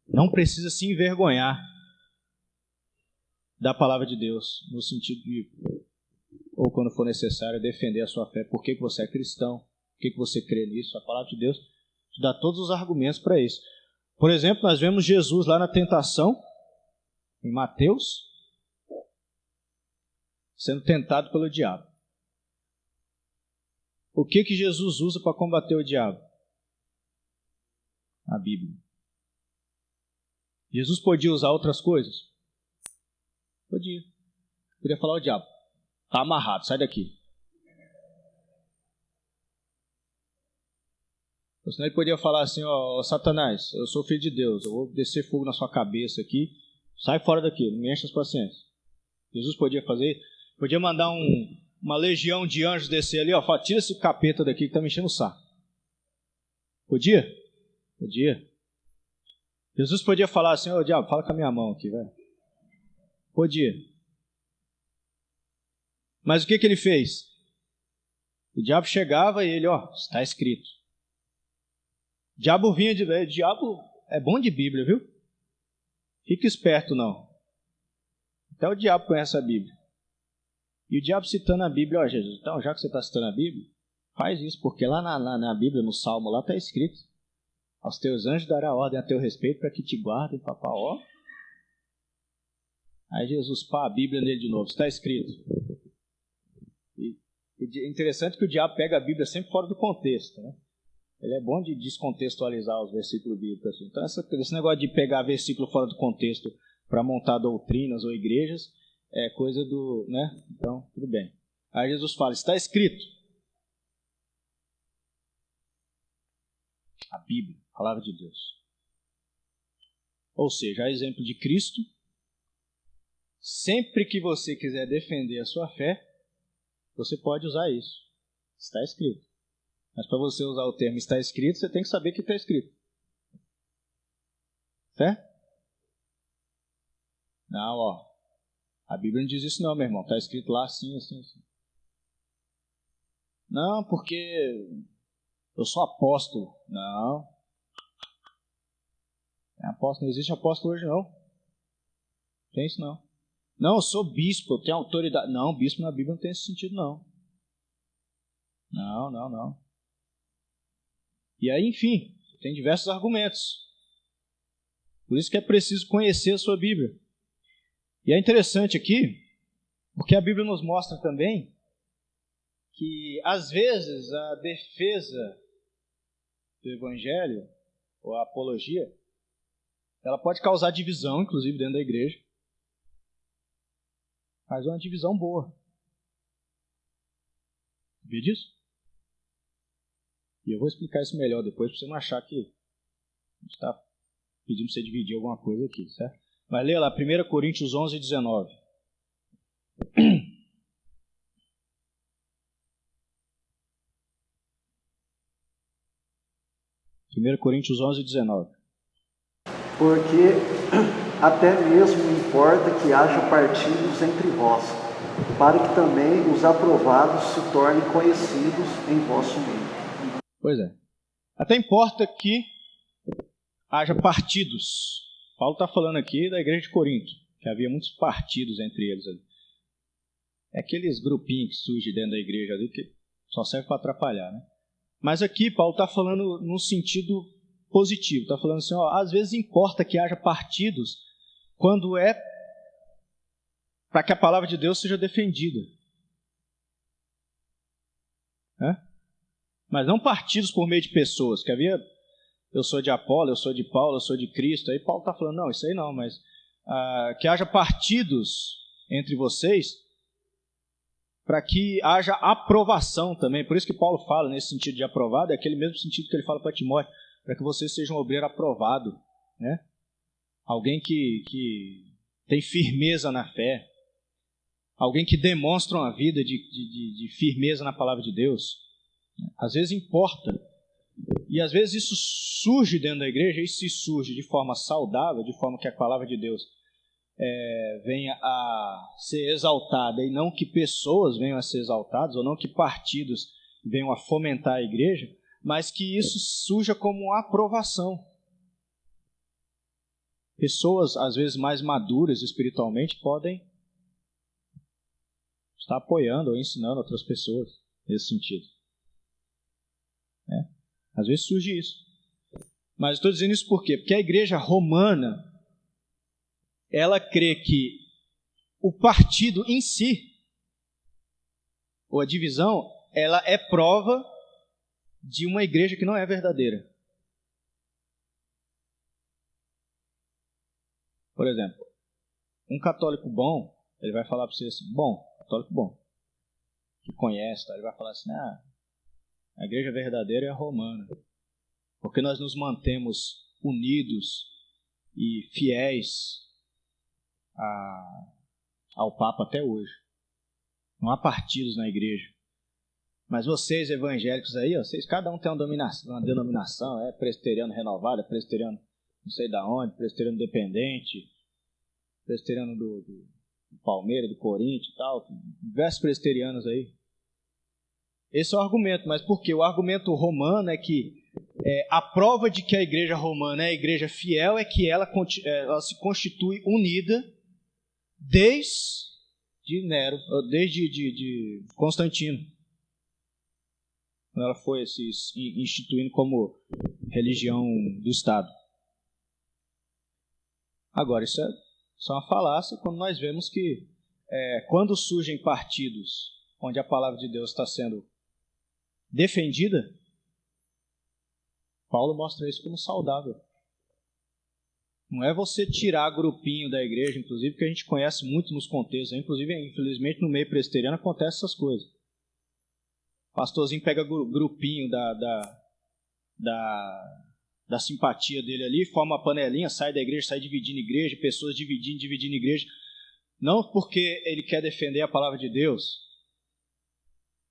Não precisa se envergonhar da palavra de Deus, no sentido de, ou quando for necessário, defender a sua fé. Por que você é cristão? Por que você crê nisso? A palavra de Deus te dá todos os argumentos para isso. Por exemplo, nós vemos Jesus lá na tentação, em Mateus, sendo tentado pelo diabo. O que Jesus usa para combater o diabo? A Bíblia. Jesus podia usar outras coisas? Podia. Podia falar ao diabo, está amarrado, sai daqui. Ou senão ele podia falar assim, ó, Satanás, eu sou filho de Deus, eu vou descer fogo na sua cabeça aqui, sai fora daqui, não me enche as paciências. Jesus podia fazer, podia mandar uma legião de anjos descer ali, ó, tira esse capeta daqui que está me enchendo o saco. Podia? Podia. Jesus podia falar assim, ô diabo, fala com a minha mão aqui, velho. Podia. Mas o que ele fez? O diabo chegava e ele, ó, está escrito. O diabo vinha de... O diabo é bom de Bíblia, viu? Fica esperto, não. Até o diabo conhece a Bíblia. E o diabo citando a Bíblia, ó, Jesus, então, já que você está citando a Bíblia, faz isso, porque lá na Bíblia, no Salmo, lá está escrito, aos teus anjos dará ordem a teu respeito para que te guardem, papá, ó. Aí Jesus, pá, a Bíblia nele de novo, está escrito. E é interessante que o diabo pega a Bíblia sempre fora do contexto, né? Ele é bom de descontextualizar os versículos bíblicos. Assim. Então, esse negócio de pegar versículo fora do contexto para montar doutrinas ou igrejas é coisa do... né? Então, tudo bem. Aí Jesus fala, está escrito. A Bíblia, a palavra de Deus. Ou seja, a exemplo de Cristo, sempre que você quiser defender a sua fé, você pode usar isso. Está escrito. Mas para você usar o termo está escrito, você tem que saber o que está escrito. Certo? Não, ó. A Bíblia não diz isso não, meu irmão. Está escrito lá assim, assim, assim. Não, porque eu sou apóstolo. Não. Apóstolo, não existe apóstolo hoje não. Tem isso não. Não, eu sou bispo, eu tenho autoridade. Não, bispo na Bíblia não tem esse sentido não. Não, não, não. E aí, enfim, tem diversos argumentos. Por isso que é preciso conhecer a sua Bíblia. E é interessante aqui, porque a Bíblia nos mostra também que, às vezes, a defesa do Evangelho, ou a apologia, ela pode causar divisão, inclusive dentro da igreja. Mas é uma divisão boa. Sabia disso? E eu vou explicar isso melhor depois, para você não achar que a gente está pedindo para você dividir alguma coisa aqui, certo? Mas leia lá, 1 Coríntios 11, 19. 1 Coríntios 11, 19. Porque até mesmo importa que haja partidos entre vós, para que também os aprovados se tornem conhecidos em vosso meio. Pois é. Até importa que haja partidos Paulo está falando aqui da igreja de Corinto, que havia muitos partidos entre eles ali. É aqueles grupinhos que surgem dentro da igreja ali, que só serve para atrapalhar, né? Mas aqui Paulo está falando num sentido positivo. Está falando assim, ó, às vezes importa que haja partidos quando é para que a palavra de Deus seja defendida. Mas não partidos por meio de pessoas, que havia, eu sou de Apolo, eu sou de Paulo, eu sou de Cristo. Aí Paulo está falando, não, isso aí não, mas que haja partidos entre vocês para que haja aprovação também. Por isso que Paulo fala nesse sentido de aprovado, é aquele mesmo sentido que ele fala para Timóteo, para que vocês sejam um obreiro aprovado, né? Alguém que tem firmeza na fé, alguém que demonstra uma vida de firmeza na palavra de Deus. Às vezes importa, e às vezes isso surge dentro da igreja, e se surge de forma saudável, de forma que a palavra de Deus venha a ser exaltada, e não que pessoas venham a ser exaltadas, ou não que partidos venham a fomentar a igreja, mas que isso surja como uma aprovação. Pessoas, às vezes, mais maduras espiritualmente, podem estar apoiando ou ensinando outras pessoas nesse sentido. Às vezes surge isso. Mas estou dizendo isso por quê? Porque a igreja romana, ela crê que o partido em si, ou a divisão, ela é prova de uma igreja que não é verdadeira. Por exemplo, um católico bom, ele vai falar para você assim, católico bom, que conhece, tá? Ele vai falar assim, a igreja verdadeira é a romana, porque nós nos mantemos unidos e fiéis ao Papa até hoje. Não há partidos na igreja. Mas vocês evangélicos aí, vocês cada um tem uma denominação, presbiteriano renovado, presbiteriano não sei da onde, presbiteriano dependente, presbiteriano do Palmeiras, do Corinthians e tal, diversos presbiterianos aí. Esse é o argumento, mas por quê? O argumento romano é que a prova de que a igreja romana é a igreja fiel é que ela se constitui unida desde Nero, desde Constantino, quando ela foi se instituindo como religião do Estado. Agora, isso é só uma falácia quando nós vemos que quando surgem partidos onde a palavra de Deus está sendo defendida, Paulo mostra isso como saudável. Não é você tirar grupinho da igreja, inclusive, que a gente conhece muito nos contextos, inclusive, infelizmente, no meio presbiteriano acontece essas coisas. O pastorzinho pega grupinho da simpatia dele ali, forma uma panelinha, sai da igreja, sai dividindo igreja, pessoas dividindo igreja, não porque ele quer defender a palavra de Deus,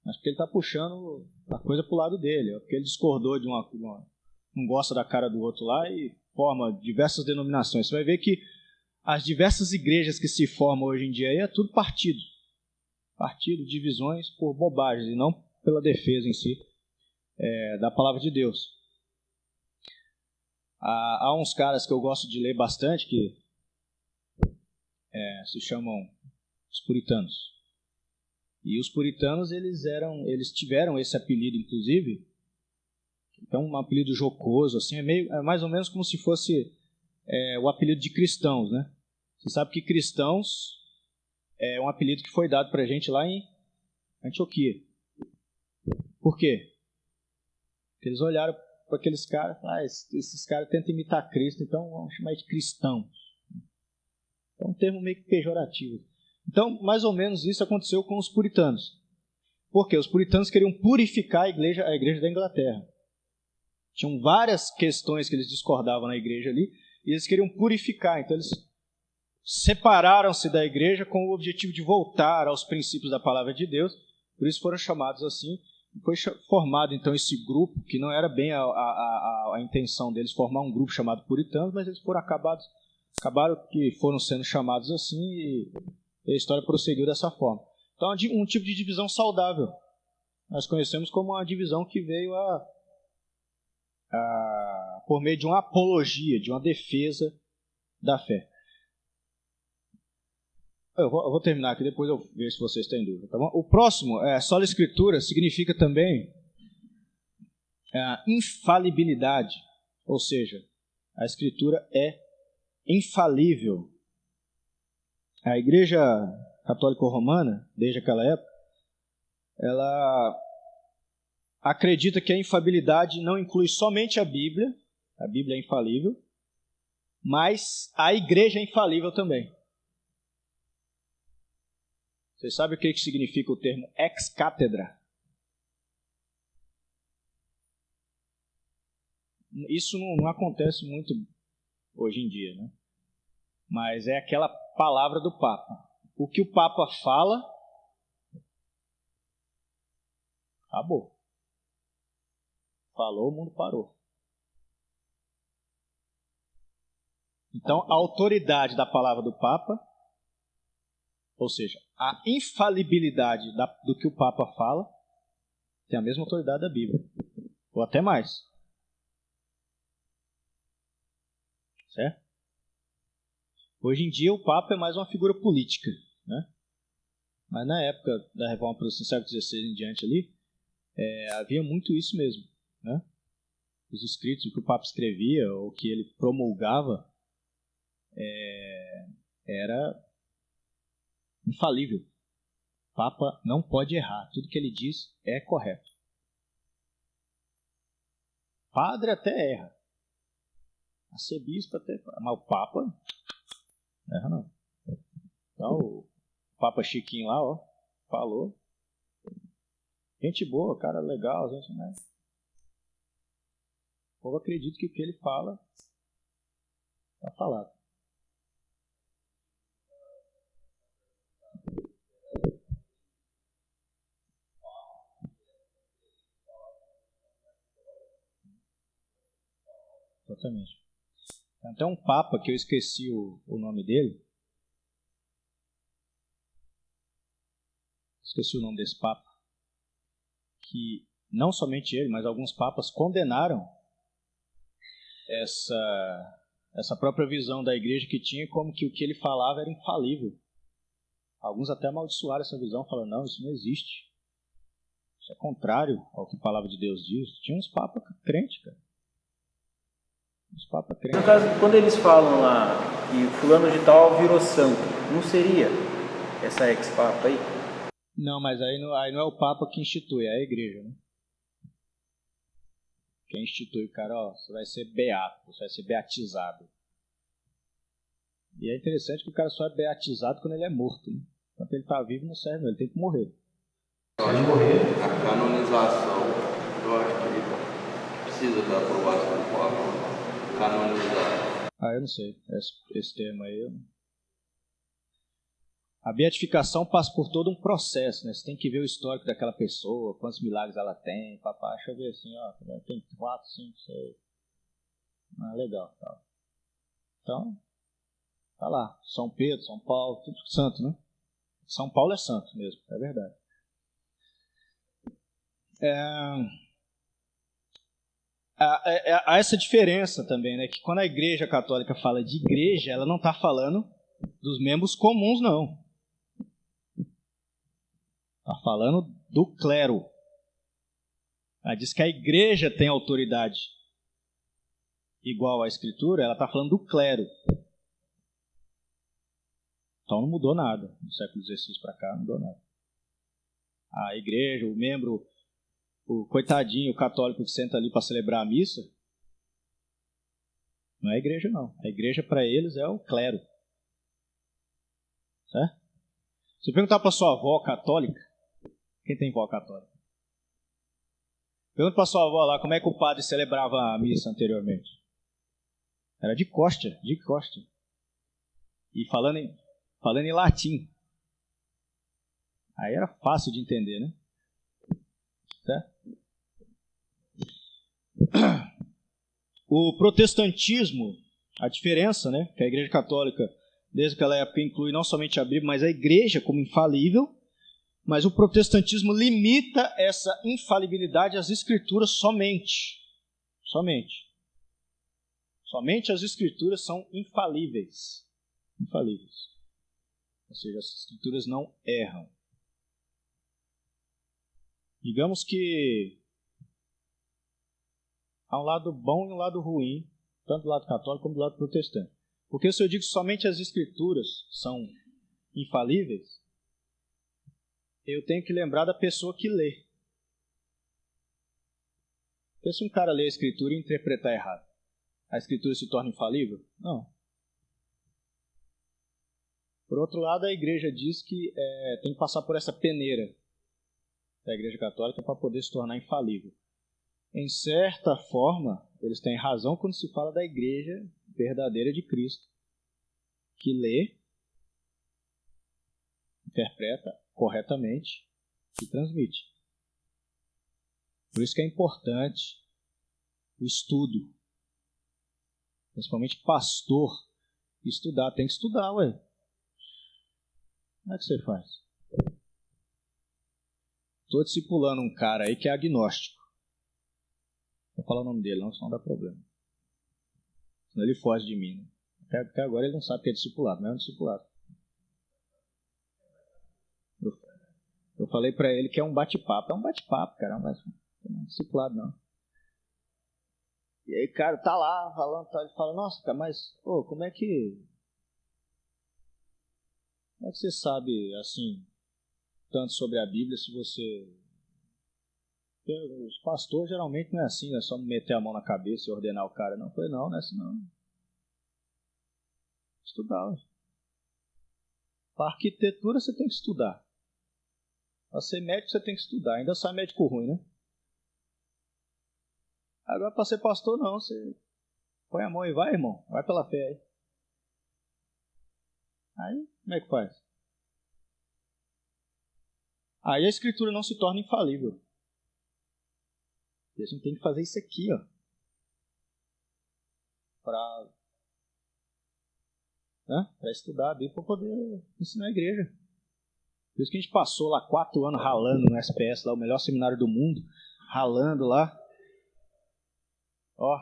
mas porque ele está puxando a coisa para o lado dele, porque ele discordou de não gosta da cara do outro lá e forma diversas denominações. Você vai ver que as diversas igrejas que se formam hoje em dia aí é tudo partido, divisões por bobagens e não pela defesa em si da palavra de Deus. Há uns caras que eu gosto de ler bastante que se chamam os puritanos. E os puritanos, eles tiveram esse apelido, inclusive, então um apelido jocoso, assim, é mais ou menos como se fosse o apelido de cristãos, né? Você sabe que cristãos é um apelido que foi dado para a gente lá em Antioquia. Por quê? Porque eles olharam para aqueles caras e falaram, esses caras tentam imitar Cristo, então vamos chamar de cristãos. É um termo meio que pejorativo. Então, mais ou menos isso aconteceu com os puritanos. Por quê? Os puritanos queriam purificar a igreja da Inglaterra. Tinham várias questões que eles discordavam na igreja ali, e eles queriam purificar. Então, eles separaram-se da igreja com o objetivo de voltar aos princípios da palavra de Deus. Por isso foram chamados assim. Foi formado, então, esse grupo, que não era bem a intenção deles formar um grupo chamado puritanos, mas eles acabaram que foram sendo chamados assim e a história prosseguiu dessa forma. Então, um tipo de divisão saudável. Nós conhecemos como uma divisão que veio por meio de uma apologia, de uma defesa da fé. Eu vou terminar aqui, depois eu vejo se vocês têm dúvida, tá bom? O próximo, sola escritura, significa também infalibilidade, ou seja, a escritura é infalível. A Igreja Católica Romana, desde aquela época, ela acredita que a infalibilidade não inclui somente a Bíblia é infalível, mas a Igreja é infalível também. Vocês sabem o que significa o termo ex cátedra? Isso não acontece muito hoje em dia, né? Mas é aquela palavra do Papa. O que o Papa fala, acabou. Falou, o mundo parou. Então, a autoridade da palavra do Papa, ou seja, a infalibilidade do que o Papa fala, tem a mesma autoridade da Bíblia, ou até mais. Certo? Hoje em dia, o Papa é mais uma figura política, né? Mas na época da Reforma Protestante, século XVI em diante ali, havia muito isso mesmo, né? Os escritos, o que o Papa escrevia, ou o que ele promulgava, era infalível. O Papa não pode errar. Tudo que ele diz é correto. Padre até erra. Arcebispo até erra. Mas o Papa não erra não. Então o Papa Chiquinho lá, ó, falou. Gente boa, cara legal, gente, né? O povo acredita que o que ele fala está falado. Exatamente. Tem até um Papa que eu esqueci o nome dele. Esqueci o nome desse Papa. Que não somente ele, mas alguns papas condenaram essa própria visão da igreja que tinha, como que o que ele falava era infalível. Alguns até amaldiçoaram essa visão, falando, não, isso não existe. Isso é contrário ao que a palavra de Deus diz. Tinha uns papas crentes, cara. Uns papas crentes. No caso, quando eles falam lá que fulano de tal virou santo, não seria essa ex-papa aí? Não, mas aí não é o Papa que institui, é a igreja, né? Quem institui o cara, ó, você vai ser beato, você vai ser beatizado. E é interessante que o cara só é beatizado quando ele é morto, né? Enquanto ele está vivo não serve, ele tem que morrer. Pode morrer. A canonização, eu acho que precisa da aprovação do Papa. Canonizar. Eu não sei, esse termo aí. A beatificação passa por todo um processo, né? Você tem que ver o histórico daquela pessoa, quantos milagres ela tem, papá, deixa eu ver assim, ó, tem 4, 5, 6. Legal, tá. Então, tá lá, São Pedro, São Paulo, tudo santo, né? São Paulo é santo mesmo, é verdade. Há essa diferença também, né? Que quando a Igreja Católica fala de igreja, ela não está falando dos membros comuns, não. Está falando do clero. Ela diz que a igreja tem autoridade igual à Escritura, ela está falando do clero. Então não mudou nada. Do século XVI para cá não mudou nada. A igreja, o membro, o coitadinho, o católico que senta ali para celebrar a missa, não é a igreja não. A igreja para eles é o clero. Certo? Se perguntar para sua avó católica, quem tem avó católica? Pergunta para sua avó lá como é que o padre celebrava a missa anteriormente. Era de costa. E falando em latim. Aí era fácil de entender, né? Certo? O protestantismo, a diferença, né? Que a Igreja Católica, desde aquela época, inclui não somente a Bíblia, mas a Igreja como infalível. Mas o protestantismo limita essa infalibilidade às Escrituras somente. Somente as Escrituras são infalíveis. Infalíveis. Ou seja, as Escrituras não erram. Digamos que há um lado bom e um lado ruim, tanto do lado católico como do lado protestante. Porque se eu digo que somente as Escrituras são infalíveis, eu tenho que lembrar da pessoa que lê. Porque se um cara lê a Escritura e interpretar errado, a Escritura se torna infalível? Não. Por outro lado, a igreja diz que tem que passar por essa peneira da Igreja Católica para poder se tornar infalível. Em certa forma, eles têm razão quando se fala da Igreja verdadeira de Cristo, que lê, interpreta corretamente e transmite. Por isso que é importante o estudo. Principalmente pastor, estudar. Tem que estudar, ué. Como é que você faz? Estou discipulando um cara aí que é agnóstico. Vou falar o nome dele, não, senão dá problema. Senão ele foge de mim. Né? Até agora ele não sabe que é discipulado, mas é um discipulado. Eu falei para ele que é um bate-papo. É um bate-papo, cara. Não é um discipulado, não. E aí, cara, tá lá falando, ele fala, nossa, cara, mas como é que você sabe, assim, tanto sobre a Bíblia se você... Os pastores geralmente não é assim, é só meter a mão na cabeça e ordenar o cara. Não, eu falei, não é assim não. Estudar. Para arquitetura você tem que estudar. Para ser médico você tem que estudar. Ainda sai médico ruim, né? Agora para ser pastor não, você põe a mão e vai, irmão. Vai pela fé aí. Aí, como é que faz? Aí a Escritura não se torna infalível. E a gente tem que fazer isso aqui, ó. Para estudar a Bíblia, para poder ensinar a igreja. Por isso que a gente passou lá 4 anos ralando no SPS, lá o melhor seminário do mundo, ralando lá. Ó,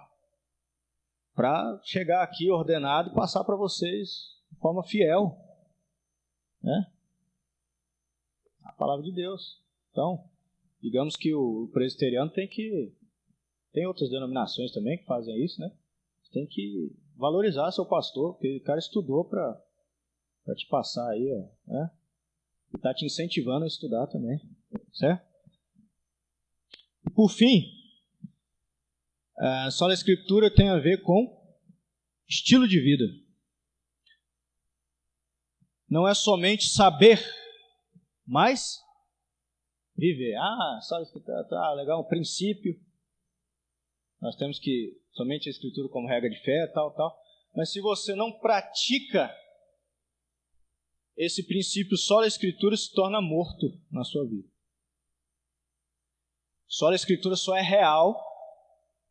para chegar aqui ordenado e passar para vocês de forma fiel, né? A palavra de Deus. Então, digamos que o presbiteriano tem outras denominações também que fazem isso, né? Tem que valorizar seu pastor, porque o cara estudou para te passar aí, ó, né? E tá te incentivando a estudar também, certo? E por fim, a sola Escritura tem a ver com estilo de vida. Não é somente saber, mas viver. Sola Escritura, tá legal, um princípio. Nós temos que somente a Escritura como regra de fé, tal. Mas se você não pratica esse princípio, sola Escritura se torna morto na sua vida. Sola Escritura só é real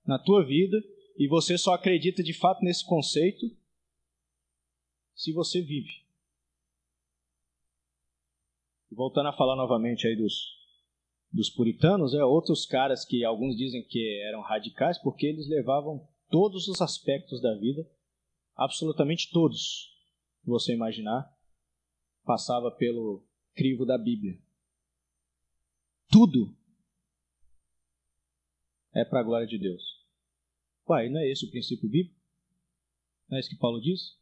na tua vida e você só acredita de fato nesse conceito se você vive. Voltando a falar novamente aí dos puritanos, outros caras que alguns dizem que eram radicais porque eles levavam todos os aspectos da vida, absolutamente todos que você imaginar, passava pelo crivo da Bíblia. Tudo é para a glória de Deus. Uai, não é esse o princípio bíblico? Não é isso que Paulo diz?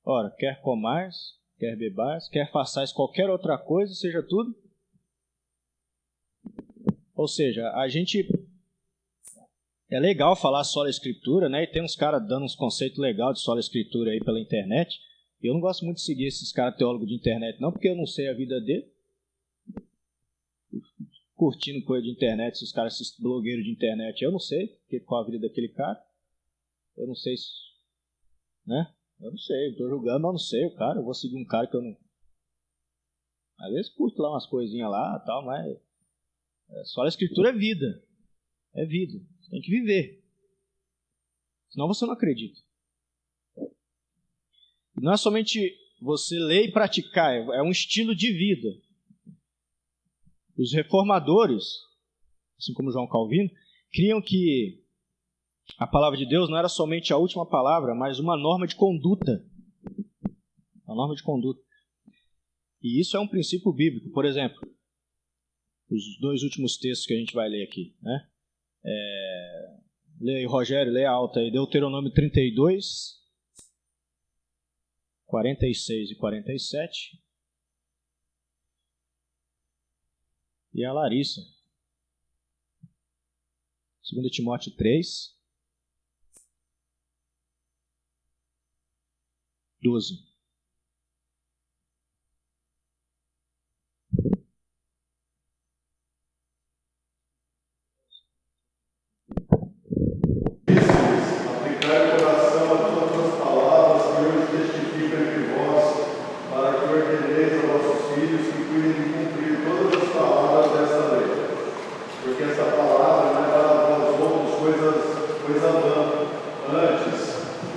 Ora, quer comais, quer bebais, quer façais qualquer outra coisa, seja tudo. Ou seja, a gente... É legal falar sola Escritura, né? E tem uns caras dando uns conceitos legais de sola Escritura aí pela internet. Eu não gosto muito de seguir esses caras teólogos de internet, não, porque eu não sei a vida dele. Curtindo coisa de internet, esses caras, esses blogueiros de internet, eu não sei qual a vida daquele cara. Eu não sei se... né? Eu não sei, eu estou julgando, mas eu não sei o cara. Eu vou seguir um cara que eu não... Às vezes curto lá umas coisinhas lá e tal, mas... Só a Escritura é vida. É vida. Você tem que viver. Senão você não acredita. Não é somente você ler e praticar, é um estilo de vida. Os reformadores, assim como João Calvino, criam que A palavra de Deus não era somente a última palavra, mas uma norma de conduta. Uma norma de conduta. E isso é um princípio bíblico. Por exemplo, os 2 últimos textos que a gente vai ler aqui, né? Leia aí, Rogério, leia alta aí. Deuteronômio 32, 46 e 47. E a Larissa. 2 Timóteo 3, 12. Aplicai o coração a todas as palavras que hoje testificam entre vós, para que ordeneis a vossos filhos que cuidem de cumprir todas as palavras desta lei. Porque essa palavra não é para vós outros coisa vã, antes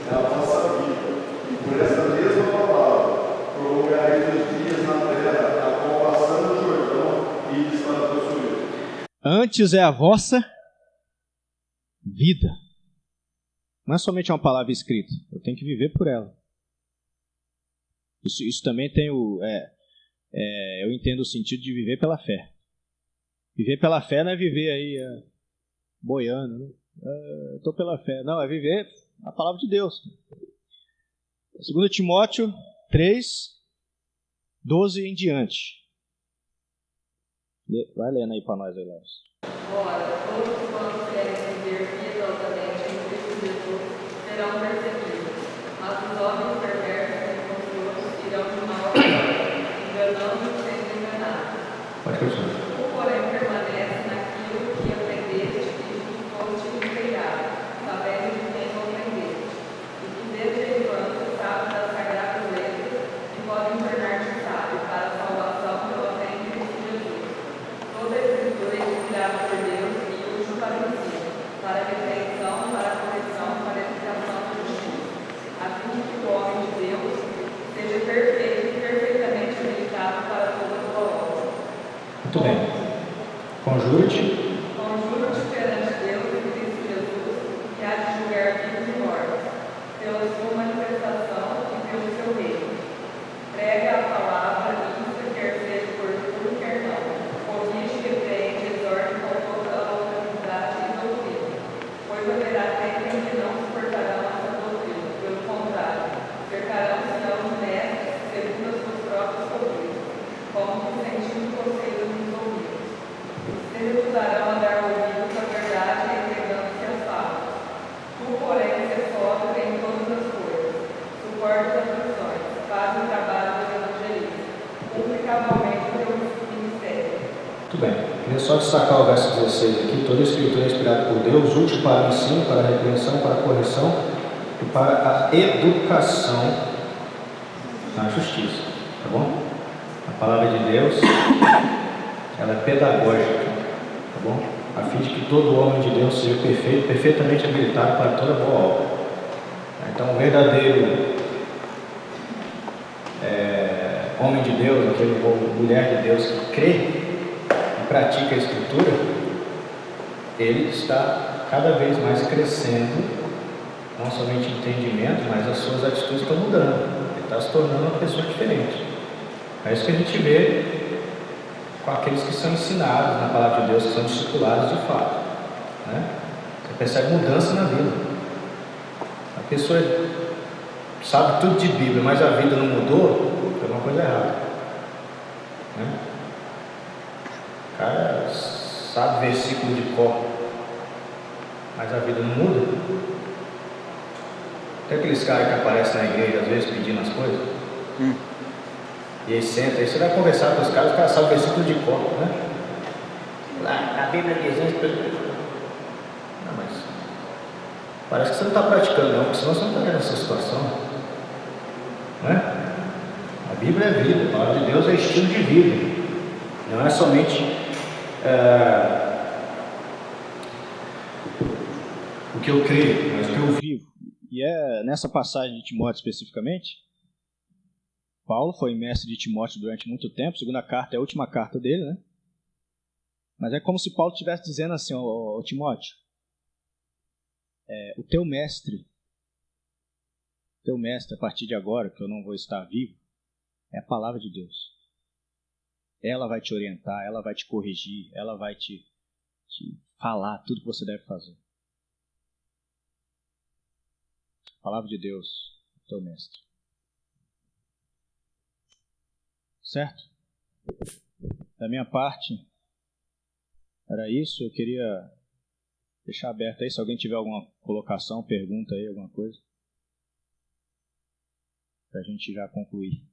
é a vossa vida. E por essa mesma palavra prolongareis os dias na terra, a qual passando o Jordão ides para possuir. Antes é a vossa vida. Não é somente uma palavra escrita, eu tenho que viver por ela. Isso também tem eu entendo o sentido de viver pela fé. Viver pela fé não é viver aí boiando, né? Eu estou pela fé. Não, é viver a palavra de Deus. 2 Timóteo 3, 12 em diante. Vai lendo aí para nós, Léo. Ora, todos quantos querem viver piedosamente em Cristo Jesus serão perseguidos, mas os homens perversos e impostores irão de mal a pior, enganando e sendo enganados. Pode continuar. Tu, porém, permanece naquilo que aprendeste e que foste empenhado, sabendo de quem aprendeste, e que desde a infância sabes das sagradas letras que podem tornar-te sábio para a salvação pela fé em Cristo Jesus. Toda a Escritura é inspirada por Deus e útil para o ensino, para a repreensão, para a correção, para a edificação da justiça, a fim de que o homem de Deus seja perfeito e perfeitamente habilitado para toda boa obra. Muito bem. Conjuro-te. Conjuro-te perante Deus e Cristo Jesus, que há de julgar vivos e mortos, pela sua manifestação e pelo seu reino. Prega a palavra, insta, quer seja por tudo, quer não. Corrige, repreende, exorta com toda a autoridade e doutrina. Pois haverá tempo em que não suportarão essa doutrina. Pelo contrário, cercarão-se de mestres, segundo as suas próprias doutrinas, como que sentindo coceiras nos ouvidos. Se recusarão a dar ouvidos à verdade, entregando-se às fábulas. Tu, porém, se sóbrio em todas as coisas, suporta as aflições, faz o trabalho do evangelista, cumpre cabalmente o teu ministério. Muito bem. Queria só destacar o verso 16 aqui. Toda a Escritura é inspirada por Deus, útil para o ensino, para a repreensão, para a correção e para a educação na justiça. Tá bom? A palavra de Deus, ela é pedagógica. Tá bom? A fim de que todo homem de Deus seja perfeito, perfeitamente habilitado para toda boa obra. Então, o verdadeiro homem de Deus, ou mulher de Deus que crê e pratica a Escritura, ele está cada vez mais crescendo, não somente em entendimento, mas as suas atitudes estão mudando. Ele está se tornando uma pessoa diferente. É isso que a gente vê com aqueles que são ensinados na palavra de Deus, que são discipulados de fato, né? Você percebe mudança na vida. A pessoa sabe tudo de Bíblia, mas a vida não mudou, tem uma coisa errada, né? O cara sabe versículo de cor, mas a vida não muda. Tem aqueles caras que aparecem na igreja às vezes pedindo as coisas, e aí senta, aí você vai conversar com os caras sabem versículo de cor, né? Lá, a Bíblia diz isso. Não, mas parece que você não está praticando, não, porque senão você não está vendo essa situação, né? A Bíblia é vida, a palavra de Deus é estilo de vida, não é somente o que eu creio, mas o que eu vivo. E é nessa passagem de Timóteo especificamente, Paulo foi mestre de Timóteo durante muito tempo, a segunda carta é a última carta dele, né? Mas é como se Paulo estivesse dizendo assim, ó Timóteo, o teu mestre a partir de agora, que eu não vou estar vivo, é a palavra de Deus. Ela vai te orientar, ela vai te corrigir, ela vai te falar tudo que você deve fazer. A palavra de Deus, teu mestre. Certo? Da minha parte, era isso. Eu queria deixar aberto aí, se alguém tiver alguma colocação, pergunta aí, alguma coisa, para a gente já concluir.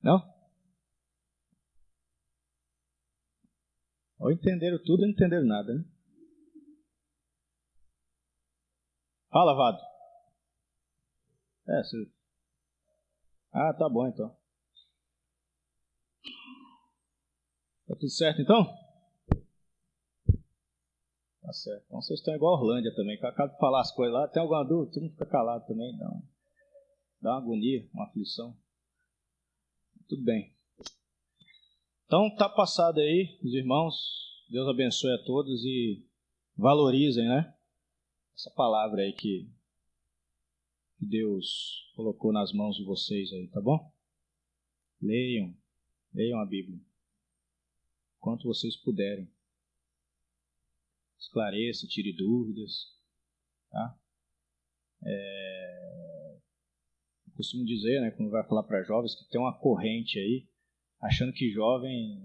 Não? Ou entenderam tudo ou não entenderam nada, né? Fala, Vado. Ah, tá bom então. Tá tudo certo então? Tá certo. Então vocês estão igual a Orlândia também, que eu acabo de falar as coisas lá, tem alguma dúvida? Todo mundo fica calado também, dá uma agonia, uma aflição. Tudo bem. Então tá passado aí, os irmãos. Deus abençoe a todos e valorizem, né? Essa palavra aí que Deus colocou nas mãos de vocês aí, tá bom? Leiam a Bíblia. Quanto vocês puderem. Esclareça, tire dúvidas, tá? Eu costumo dizer, né, quando vai falar para jovens, que tem uma corrente aí, achando que jovem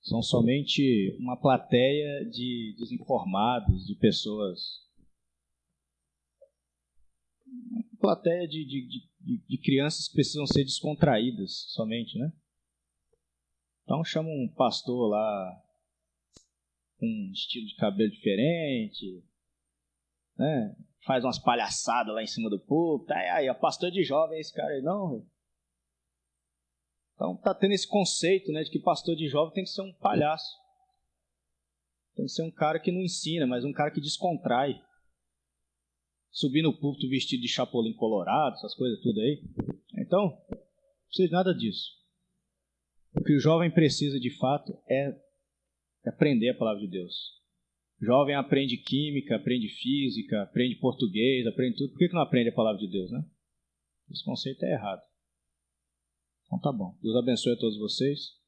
são somente uma plateia de desinformados, de pessoas, uma plateia de crianças que precisam ser descontraídas somente, né? Então chama um pastor lá com um estilo de cabelo diferente, né? Faz umas palhaçadas lá em cima do púlpito, aí, o pastor de jovem é esse cara aí, não. Então tá tendo esse conceito, né, de que pastor de jovem tem que ser um palhaço. Tem que ser um cara que não ensina, mas um cara que descontrai. Subir no púlpito vestido de chapolim colorado, essas coisas tudo aí. Então, não precisa de nada disso. O que o jovem precisa de fato é aprender a palavra de Deus. O jovem aprende química, aprende física, aprende português, aprende tudo. Por que não aprende a palavra de Deus, né? Esse conceito é errado. Então tá bom. Deus abençoe a todos vocês.